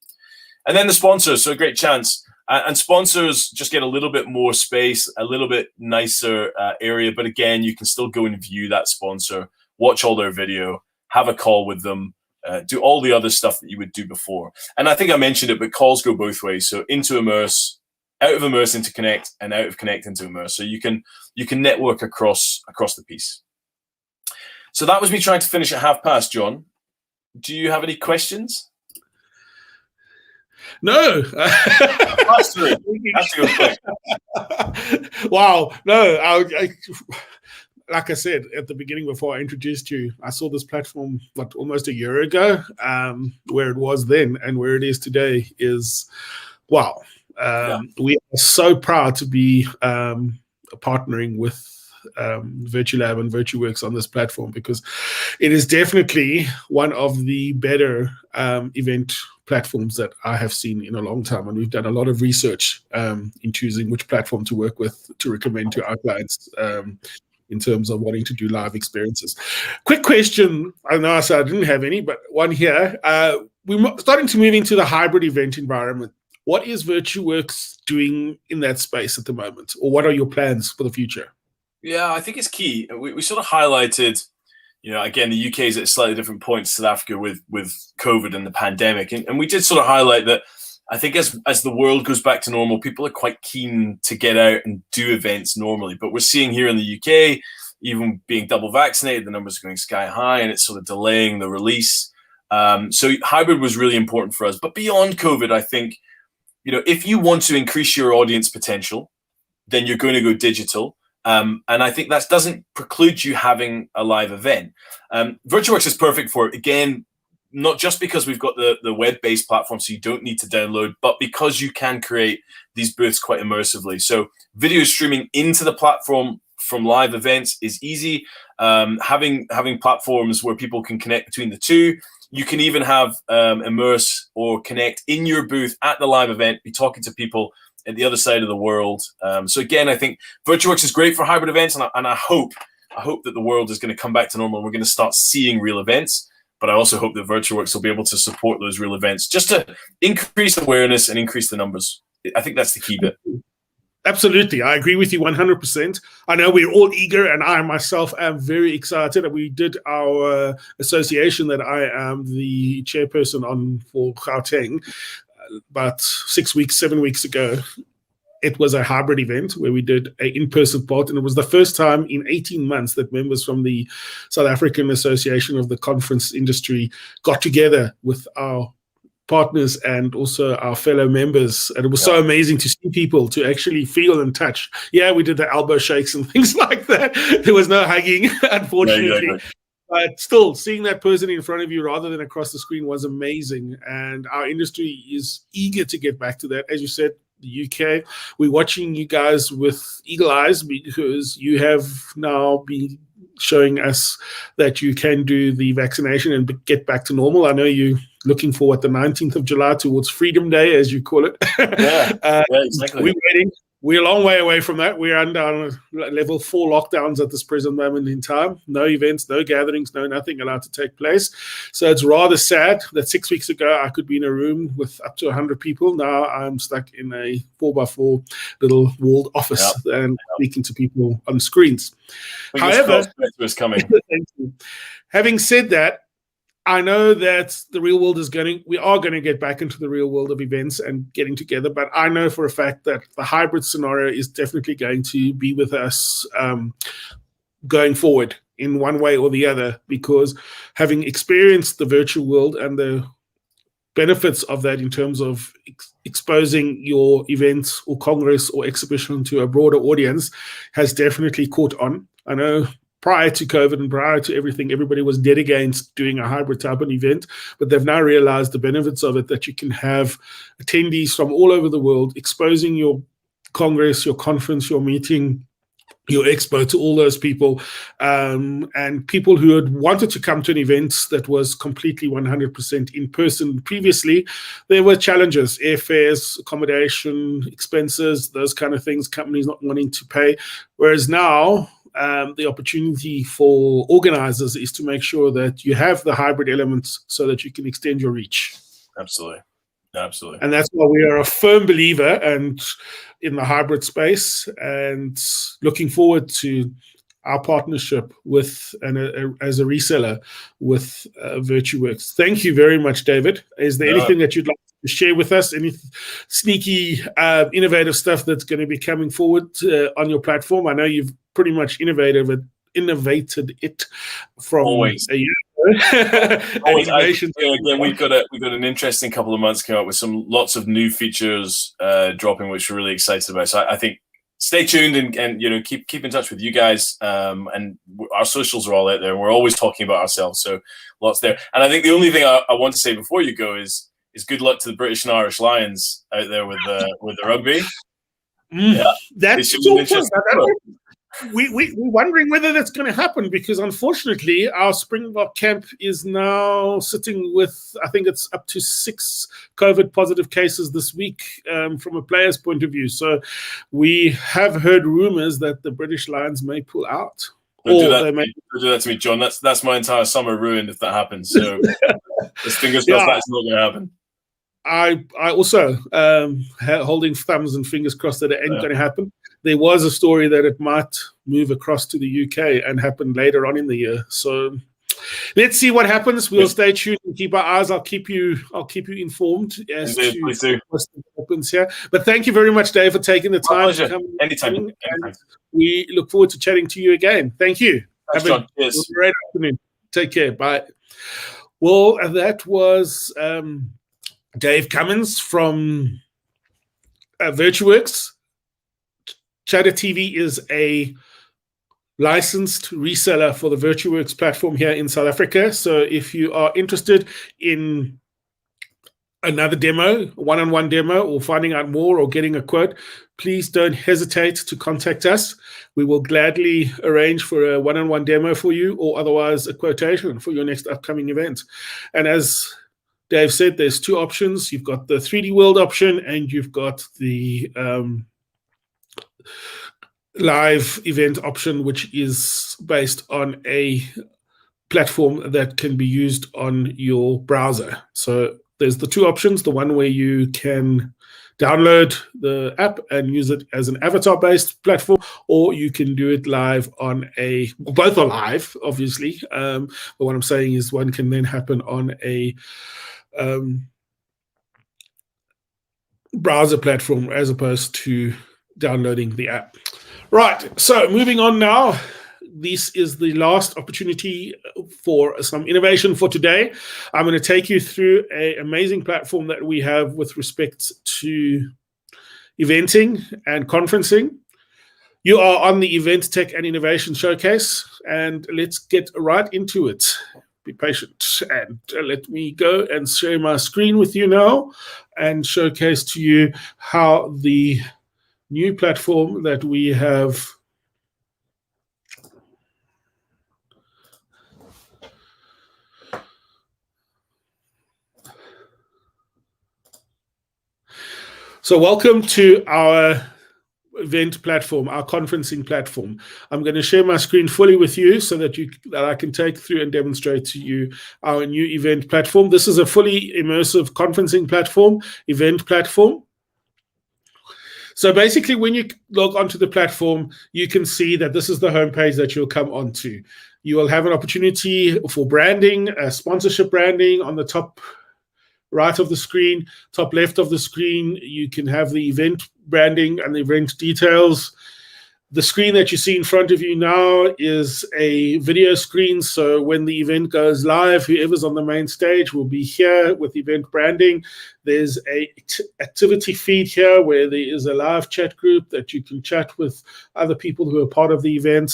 And then the sponsors, so a great chance. And sponsors just get a little bit more space, a little bit nicer area. But again, you can still go and view that sponsor, watch all their video, have a call with them. do all the other stuff that you would do before. And I think I mentioned it, but calls go both ways. So into immerse, out of immerse into connect, and out of connect into immerse. So you can network across the piece. So that was me trying to finish at past, John. Do you have any questions? No. That's to go quick. Wow. No, I like I said at the beginning before I introduced you, I saw this platform almost a year ago. Where it was then and where it is today is wow. We are so proud to be partnering with VirtuLab and VirtuWorks on this platform, because it is definitely one of the better event platforms that I have seen in a long time, and we've done a lot of research in choosing which platform to work with to recommend to our clients in terms of wanting to do live experiences. Quick question, I know I said I didn't have any, but one here. We're starting to move into the hybrid event environment. What is VirtuWorks doing in that space at the moment, or what are your plans for the future? Yeah, I think it's key. We sort of highlighted, again, the UK is at slightly different points to South Africa with COVID and the pandemic. And we did sort of highlight that I think as the world goes back to normal, people are quite keen to get out and do events normally. But we're seeing here in the UK, even being double vaccinated, the numbers are going sky high, and it's sort of delaying the release. So hybrid was really important for us. But beyond COVID, I think, if you want to increase your audience potential, then you're going to go digital. And I think that doesn't preclude you having a live event. VirtuWorks is perfect for it. Again, not just because we've got the web-based platform, so you don't need to download, but because you can create these booths quite immersively. So video streaming into the platform from live events is easy. Having platforms where people can connect between the two. You can even have immerse or connect in your booth at the live event, be talking to people at the other side of the world. So again, I think VirtuWorks is great for hybrid events, and I hope that the world is going to come back to normal and we're going to start seeing real events. But I also hope that VirtuWorks will be able to support those real events just to increase awareness and increase the numbers. I think that's the key bit. Absolutely. I agree with you 100%. I know we're all eager, and I myself am very excited. We did our association that I am the chairperson on for Gauteng about 7 weeks ago. It was a hybrid event where we did an in-person part, and it was the first time in 18 months that members from the South African Association of the Conference Industry got together with our partners and also our fellow members, and it was so amazing to see people to actually feel and touch. Yeah, we did the elbow shakes and things like that. There was no hugging, unfortunately. Yeah, But still, seeing that person in front of you rather than across the screen was amazing. And our industry is eager to get back to that. As you said, the UK, we're watching you guys with eagle eyes, because you have now been showing us that you can do the vaccination and get back to normal. I know you're looking for the 19th of July towards Freedom Day, as you call it. Yeah, exactly. We're waiting. We're a long way away from that. We're under level 4 lockdowns at this present moment in time. No events, no gatherings, no nothing allowed to take place. So it's rather sad that 6 weeks ago I could be in a room with up to 100 people. Now I'm stuck in a 4x4 little walled office and speaking to people on screens. However, coming. Thank you. Having said that, I know that the real world we are going to get back into the real world of events and getting together, but I know for a fact that the hybrid scenario is definitely going to be with us going forward in one way or the other, because having experienced the virtual world and the benefits of that in terms of exposing your event or congress or exhibition to a broader audience has definitely caught on. I know prior to COVID and prior to everything, everybody was dead against doing a hybrid type of event, but they've now realized the benefits of it, that you can have attendees from all over the world exposing your congress, your conference, your meeting, your expo to all those people, and people who had wanted to come to an event that was completely 100% in person previously. There were challenges, airfares, accommodation, expenses, those kind of things, companies not wanting to pay. Whereas now, the opportunity for organizers is to make sure that you have the hybrid elements so that you can extend your reach. Absolutely. And that's why we are a firm believer and in the hybrid space, and looking forward to our partnership with as a reseller with VirtueWorks. Thank you very much, David. Is there anything that you'd like to share with us? Any sneaky, innovative stuff that's going to be coming forward on your platform? I know you've pretty much innovated it from Always. a year. Again, we've got an interesting couple of months coming up with lots of new features dropping, which we're really excited about. So I think stay tuned and keep in touch with you guys. And our socials are all out there, and we're always talking about ourselves. So lots there. And I think the only thing I want to say before you go is good luck to the British and Irish Lions out there with the rugby. That's so fun. We're wondering whether that's going to happen, because unfortunately our Springbok camp is now sitting with, I think it's up to 6 COVID positive cases this week from a player's point of view. So we have heard rumors that the British Lions may pull out. Don't do that to me, John. That's my entire summer ruined if that happens. So fingers crossed that's not going to happen. I also holding thumbs and fingers crossed that it ain't going to happen. There was a story that it might move across to the UK and happen later on in the year. So let's see what happens. We'll stay tuned and keep our eyes. I'll keep you informed as to what happens here. But thank you very much, Dave, for taking the time to come. Anytime. We look forward to chatting to you again. Thank you. Thanks, John. Cheers. Have a great afternoon. Take care. Bye. Well, that was Dave Cummins from VirtueWorks. Chatter TV is a licensed reseller for the VirtueWorks platform here in South Africa. So if you are interested in another demo, one-on-one demo, or finding out more or getting a quote, please don't hesitate to contact us. We will gladly arrange for a one-on-one demo for you, or otherwise a quotation for your next upcoming event. And as Dave said, there's 2 options. You've got the 3D World option, and you've got the live event option, which is based on a platform that can be used on your browser. So there's the 2 options, the one where you can download the app and use it as an avatar-based platform, or you can do it live on both are live, obviously. But what I'm saying is one can then happen on a browser platform as opposed to downloading the app. Right, so moving on now. This is the last opportunity for some innovation for today. I'm going to take you through an amazing platform that we have with respect to eventing and conferencing. You are on the Eventtech and Innovation Showcase, and let's get right into it. Be patient, and let me go and share my screen with you now and showcase to you how the new platform that we have So welcome to our event platform, our conferencing platform. I'm going to share my screen fully with you so that I can take through and demonstrate to you our new event platform. This is a fully immersive conferencing platform, event platform. So basically, when you log onto the platform, you can see that this is the homepage that you'll come onto. You will have an opportunity for branding, sponsorship branding on the top right of the screen, top left of the screen. You can have the event branding and the event details. The screen that you see in front of you now is a video screen. So when the event goes live, whoever's on the main stage will be here with event branding. There's a activity feed here where there is a live chat group that you can chat with other people who are part of the event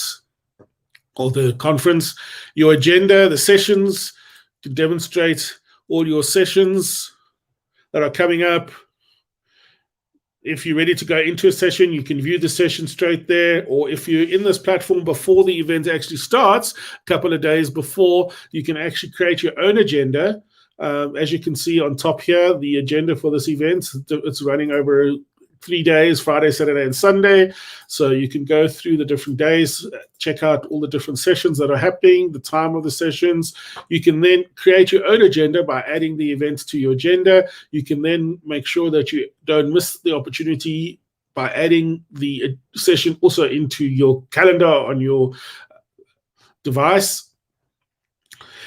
or the conference. Your agenda, the sessions, to demonstrate all your sessions that are coming up. If you're ready to go into a session, you can view the session straight there. Or if you're in this platform before the event actually starts, a couple of days before, you can actually create your own agenda. As you can see on top here, the agenda for this event, it's running over 3 days, Friday, Saturday, and Sunday. So you can go through the different days, check out all the different sessions that are happening, the time of the sessions. You can then create your own agenda by adding the events to your agenda. You can then make sure that you don't miss the opportunity by adding the session also into your calendar on your device.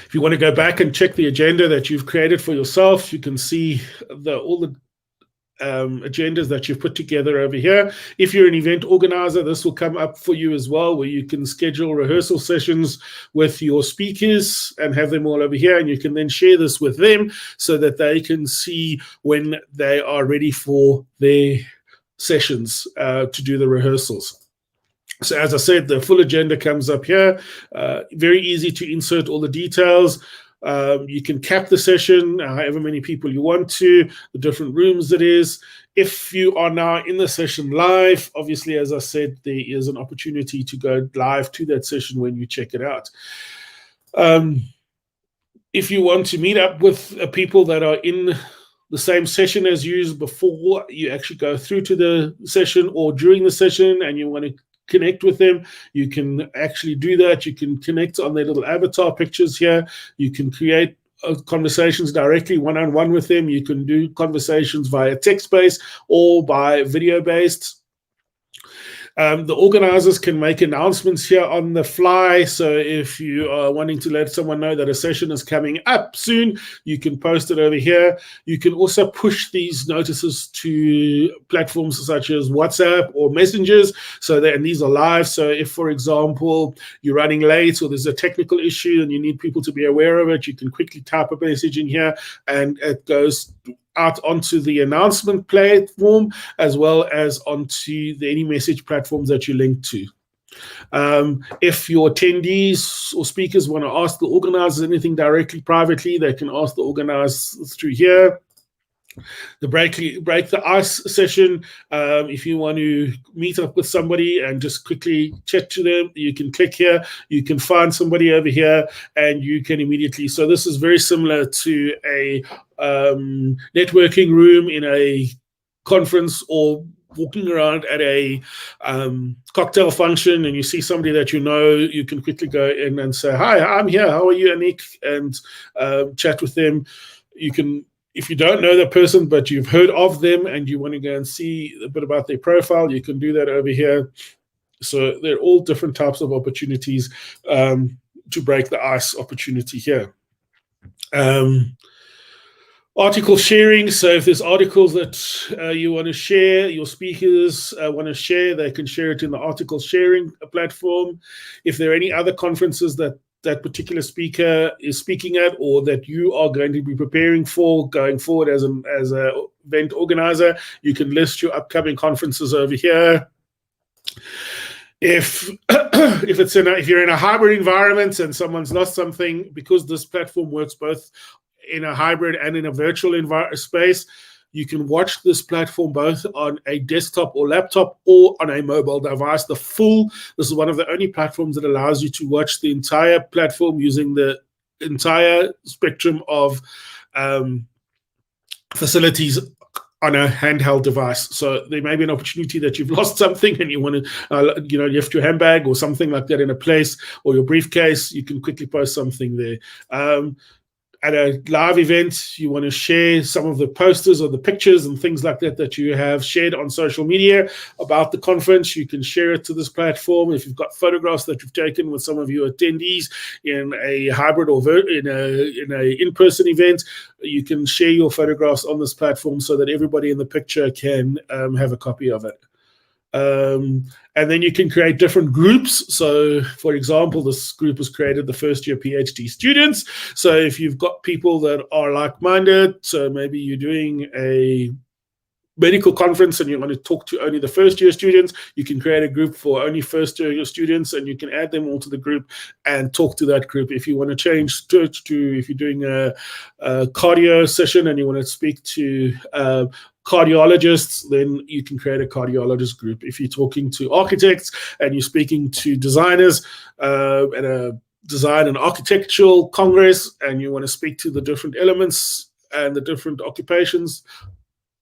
If you want to go back and check the agenda that you've created for yourself, you can see all the agendas that you've put together over here. If you're an event organizer, this will come up for you as well, where you can schedule rehearsal sessions with your speakers and have them all over here, and you can then share this with them so that they can see when they are ready for their sessions to do the rehearsals. So as I said, the full agenda comes up here. Very easy to insert all the details. You can cap the session, however many people you want to, the different rooms it is. If you are now in the session live, obviously, as I said, there is an opportunity to go live to that session when you check it out. If you want to meet up with people that are in the same session as you before you actually go through to the session or during the session and you want to connect with them, you can actually do that. You can connect on their little avatar pictures here. You can create conversations directly one-on-one with them. You can do conversations via text-based or by video-based. The organizers can make announcements here on the fly. So if you are wanting to let someone know that a session is coming up soon, you can post it over here. You can also push these notices to platforms such as WhatsApp or messengers. And these are live. So if, for example, you're running late or there's a technical issue and you need people to be aware of it, you can quickly type a message in here and it goes out onto the announcement platform as well as onto any message platforms that you link to. If your attendees or speakers want to ask the organizers anything directly privately, they can ask the organizers through here. The break the ice session, if you want to meet up with somebody and just quickly chat to them, you can click here, you can find somebody over here and you can immediately, so this is very similar to a networking room in a conference or walking around at a cocktail function and you see somebody that you know, you can quickly go in and say, hi, I'm here, how are you, Anik? And chat with them. You can, if you don't know the person, but you've heard of them and you want to go and see a bit about their profile, you can do that over here. So they're all different types of opportunities to break the ice opportunity here. Article sharing. So if there's articles that you want to share, your speakers want to share, they can share it in the article sharing platform. If there are any other conferences that particular speaker is speaking at or that you are going to be preparing for going forward as an event organizer, you can list your upcoming conferences over here. If if you're in a hybrid environment and someone's lost something, because this platform works both in a hybrid and in a virtual space, you can watch this platform both on a desktop or laptop or on a mobile device. This is one of the only platforms that allows you to watch the entire platform using the entire spectrum of facilities on a handheld device. So there may be an opportunity that you've lost something and you want to, you left your handbag or something like that in a place, or your briefcase, you can quickly post something there. At a live event, you want to share some of the posters or the pictures and things like that that you have shared on social media about the conference. You can share it to this platform. If you've got photographs that you've taken with some of your attendees in a hybrid or in a in-person event, you can share your photographs on this platform so that everybody in the picture can have a copy of it. And then you can create different groups. So, for example, this group was created the first-year PhD students. So if you've got people that are like-minded, so maybe you're doing a medical conference and you want to talk to only the first-year students, you can create a group for only first-year students and you can add them all to the group and talk to that group. If you want to change to if you're doing a cardio session and you want to speak to cardiologists, then you can create a cardiologist group. If you're talking to architects and you're speaking to designers at a design and architectural congress and you want to speak to the different elements and the different occupations,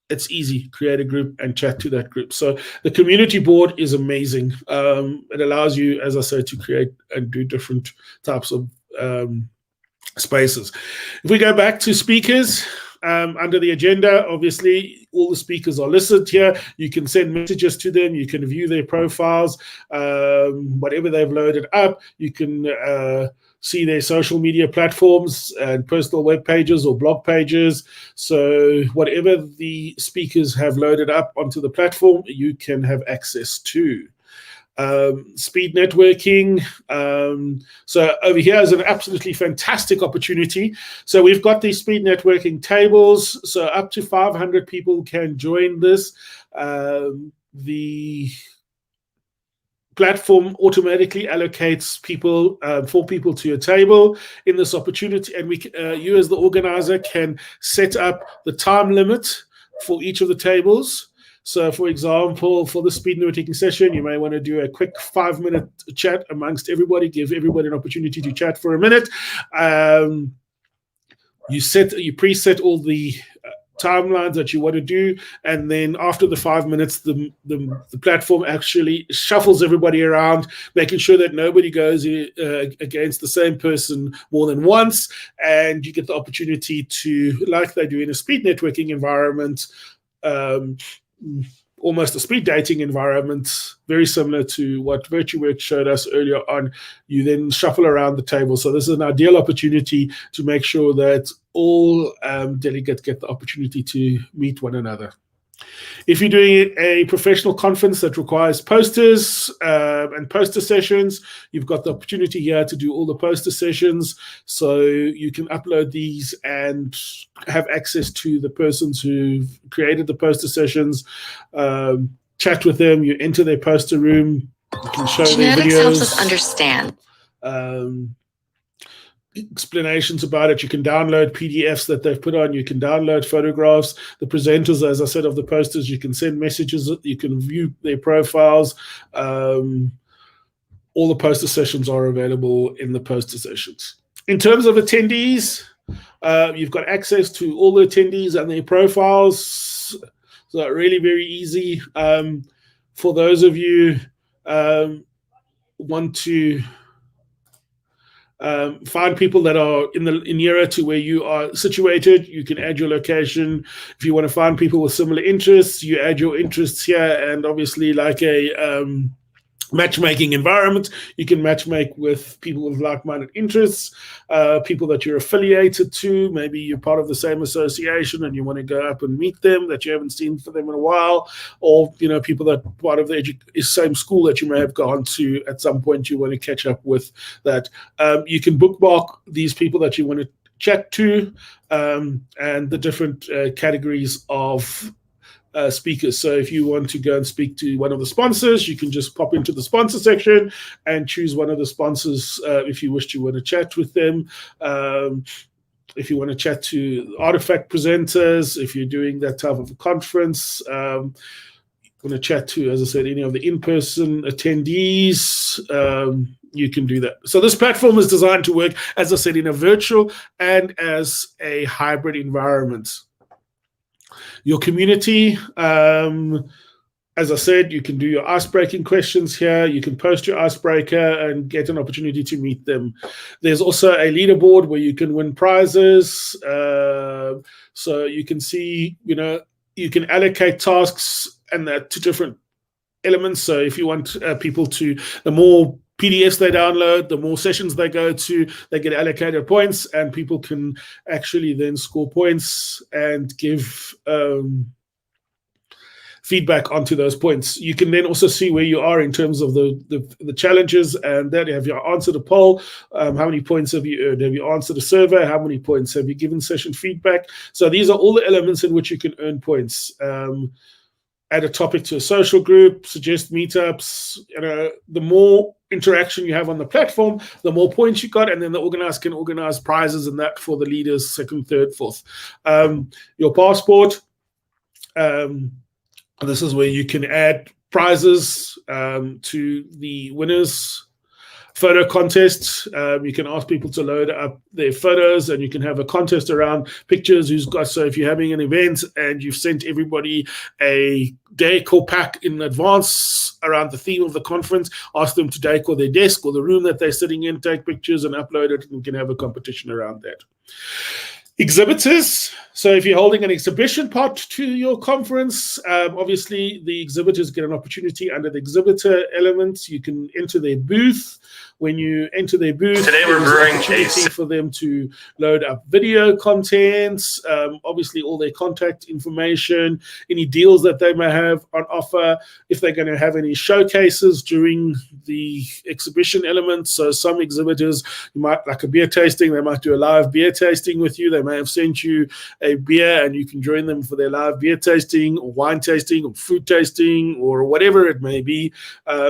it's easy. Create a group and chat to that group. So the community board is amazing. It allows you, as I said, to create and do different types of spaces. If we go back to speakers, under the agenda. Obviously, all the speakers are listed here. You can send messages to them. You can view their profiles, whatever they've loaded up. You can see their social media platforms and personal web pages or blog pages. So whatever the speakers have loaded up onto the platform, you can have access to. Speed networking. So over here is an absolutely fantastic opportunity. So we've got these speed networking tables. So up to 500 people can join this. The platform automatically allocates people, 4 people to your table in this opportunity, and you as the organizer can set up the time limit for each of the tables. So for example, for the speed networking session, you may want to do a quick 5-minute chat amongst everybody, give everybody an opportunity to chat for a minute. You preset all the timelines that you want to do, and then after the 5 minutes, the platform actually shuffles everybody around, making sure that nobody goes against the same person more than once, and you get the opportunity to, like they do in a speed networking environment, almost a speed dating environment, very similar to what VirtuWorks showed us earlier on. You then shuffle around the table. So this is an ideal opportunity to make sure that all delegates get the opportunity to meet one another. If you're doing a professional conference that requires posters and poster sessions, you've got the opportunity here to do all the poster sessions. So you can upload these and have access to the persons who've created the poster sessions, chat with them, you enter their poster room, you can show their videos. Genetics helps us understand. Explanations about it. You can download PDFs that they've put on. You can download photographs. The presenters, as I said, of the posters, you can send messages. You can view their profiles. All the poster sessions are available in the poster sessions. In terms of attendees, you've got access to all the attendees and their profiles. So really very easy. For those of you want to find people that are nearer to where you are situated, you can add your location. If you want to find people with similar interests, you add your interests here, and obviously like a matchmaking environment, you can matchmake with people with like-minded interests, people that you're affiliated to. Maybe you're part of the same association and you want to go up and meet them that you haven't seen for them in a while, or people that are part of the same school that you may have gone to at some point. You want to catch up with that. You can bookmark these people that you want to chat to, and the different categories of speakers. So if you want to go and speak to one of the sponsors, you can just pop into the sponsor section and choose one of the sponsors if you wish to want to chat with them. If you want to chat to artifact presenters, if you're doing that type of a conference, want to chat to, as I said, any of the in-person attendees, you can do that. So this platform is designed to work, as I said, in a virtual and as a hybrid environment. Your community, as I said, you can do your icebreaking questions here. You can post your icebreaker and get an opportunity to meet them. There's also a leaderboard where you can win prizes. So you can see, you can allocate tasks and that to different elements. So if you want people to, the more PDFs they download, the more sessions they go to, they get allocated points, and people can actually then score points and give feedback onto those points. You can then also see where you are in terms of the challenges, and then have you answered a poll, how many points have you earned? Have you answered a survey? How many points have you given session feedback? So these are all the elements in which you can earn points. Add a topic to a social group, suggest meetups. The more interaction you have on the platform, the more points you got, and then the organizer can organize prizes and that for the leaders, second, third, fourth. Your passport. This is where you can add prizes to the winners. Photo contest. You can ask people to load up their photos, and you can have a contest around pictures. So if you're having an event and you've sent everybody a decor pack in advance around the theme of the conference, ask them to decor their desk or the room that they're sitting in, take pictures and upload it, and we can have a competition around that. Exhibitors. So if you're holding an exhibition part to your conference, obviously the exhibitors get an opportunity under the exhibitor elements. You can enter their booth. When you enter their booth, Today we're there's an brewing opportunity for them to load up video content, obviously all their contact information, any deals that they may have on offer, if they're going to have any showcases during the exhibition elements. So some exhibitors, you might like a beer tasting, they might do a live beer tasting with you. They may have sent you a beer and you can join them for their live beer tasting or wine tasting or food tasting or whatever it may be.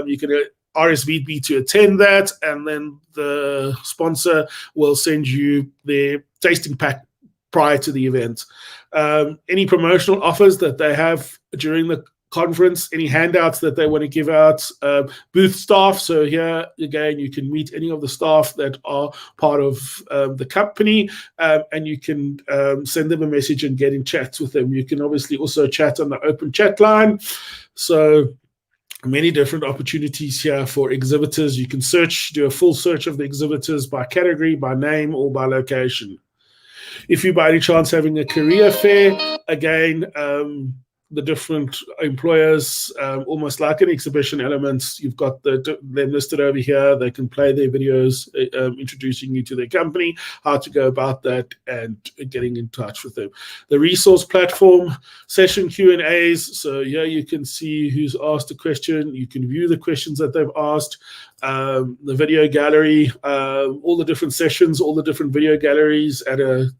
You can RSVP to attend that, and then the sponsor will send you their tasting pack prior to the event. Any promotional offers that they have during the conference, any handouts that they want to give out, booth staff. So here again, you can meet any of the staff that are part of the company, and you can send them a message and get in chats with them. You can obviously also chat on the open chat line. So many different opportunities here for exhibitors. You can do a full search of the exhibitors by category, by name, or by location. If you by any chance having a career fair, again, the different employers, almost like an exhibition elements, you've got them listed over here. They can play their videos introducing you to their company, how to go about that, and getting in touch with them. The resource platform, session Q&As. So here you can see who's asked a question. You can view the questions that they've asked. The video gallery, all the different sessions, all the different video galleries at a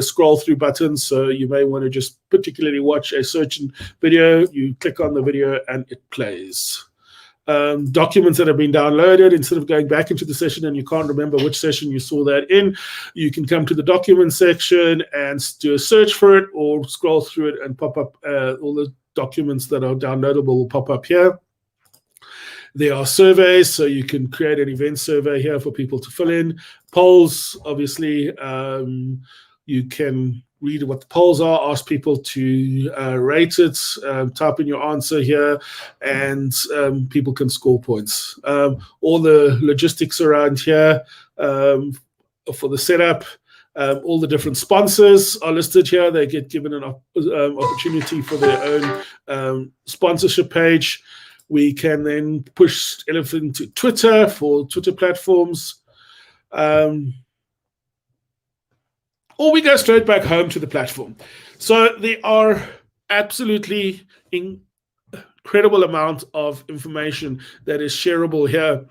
scroll through button. So you may want to just particularly watch a certain video. You click on the video and it plays. Documents that have been downloaded, instead of going back into the session and you can't remember which session you saw that in, you can come to the document section and do a search for it, or scroll through it and pop up all the documents that are downloadable will pop up here. There are surveys, so you can create an event survey here for people to fill in. Polls, obviously, you can read what the polls are, ask people to rate it, type in your answer here, and people can score points. All the logistics around here for the setup. All the different sponsors are listed here. They get given an opportunity for their own sponsorship page. We can then push Elephant to Twitter for Twitter platforms. Or we go straight back home to the platform. So there are absolutely incredible amount of information that is shareable here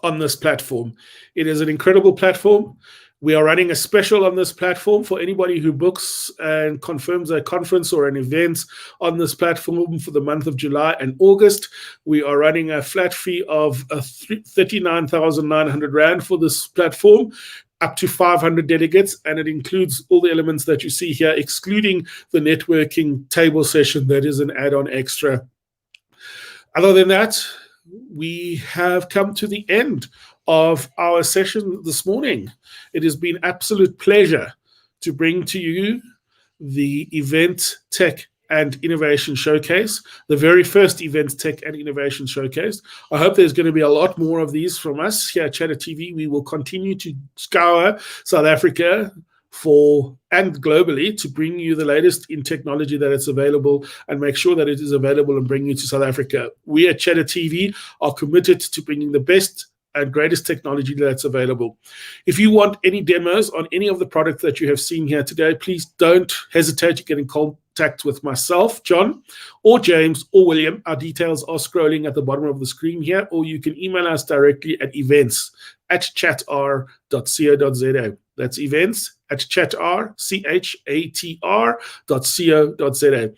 on this platform. It is an incredible platform. We are running a special on this platform for anybody who books and confirms a conference or an event on this platform for the month of July and August. We are running a flat fee of 39,900 Rand for this platform, up to 500 delegates, and it includes all the elements that you see here, excluding the networking table session that is an add-on extra. Other than that, we have come to the end of our session this morning. It has been absolute pleasure to bring to you the Eventtech and Innovation Showcase, the very first Eventtech and Innovation Showcase. I hope there's going to be a lot more of these from us here at Chatter TV. We will continue to scour South Africa and globally to bring you the latest in technology that is available and make sure that it is available and bring you to South Africa. We at Chatter TV are committed to bringing the best and greatest technology that's available. If you want any demos on any of the products that you have seen here today, please don't hesitate to get in contact with myself, John, or James, or William. Our details are scrolling at the bottom of the screen here, or you can email us directly at events@chatr.co.za. That's events@chatr.co.za.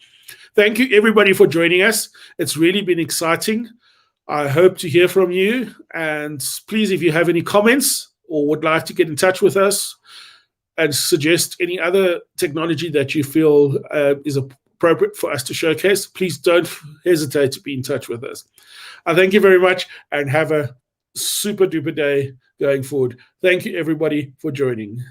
Thank you, everybody, for joining us. It's really been exciting. I hope to hear from you. And please, if you have any comments or would like to get in touch with us and suggest any other technology that you feel is appropriate for us to showcase, please don't hesitate to be in touch with us. I thank you very much and have a super duper day going forward. Thank you, everybody, for joining.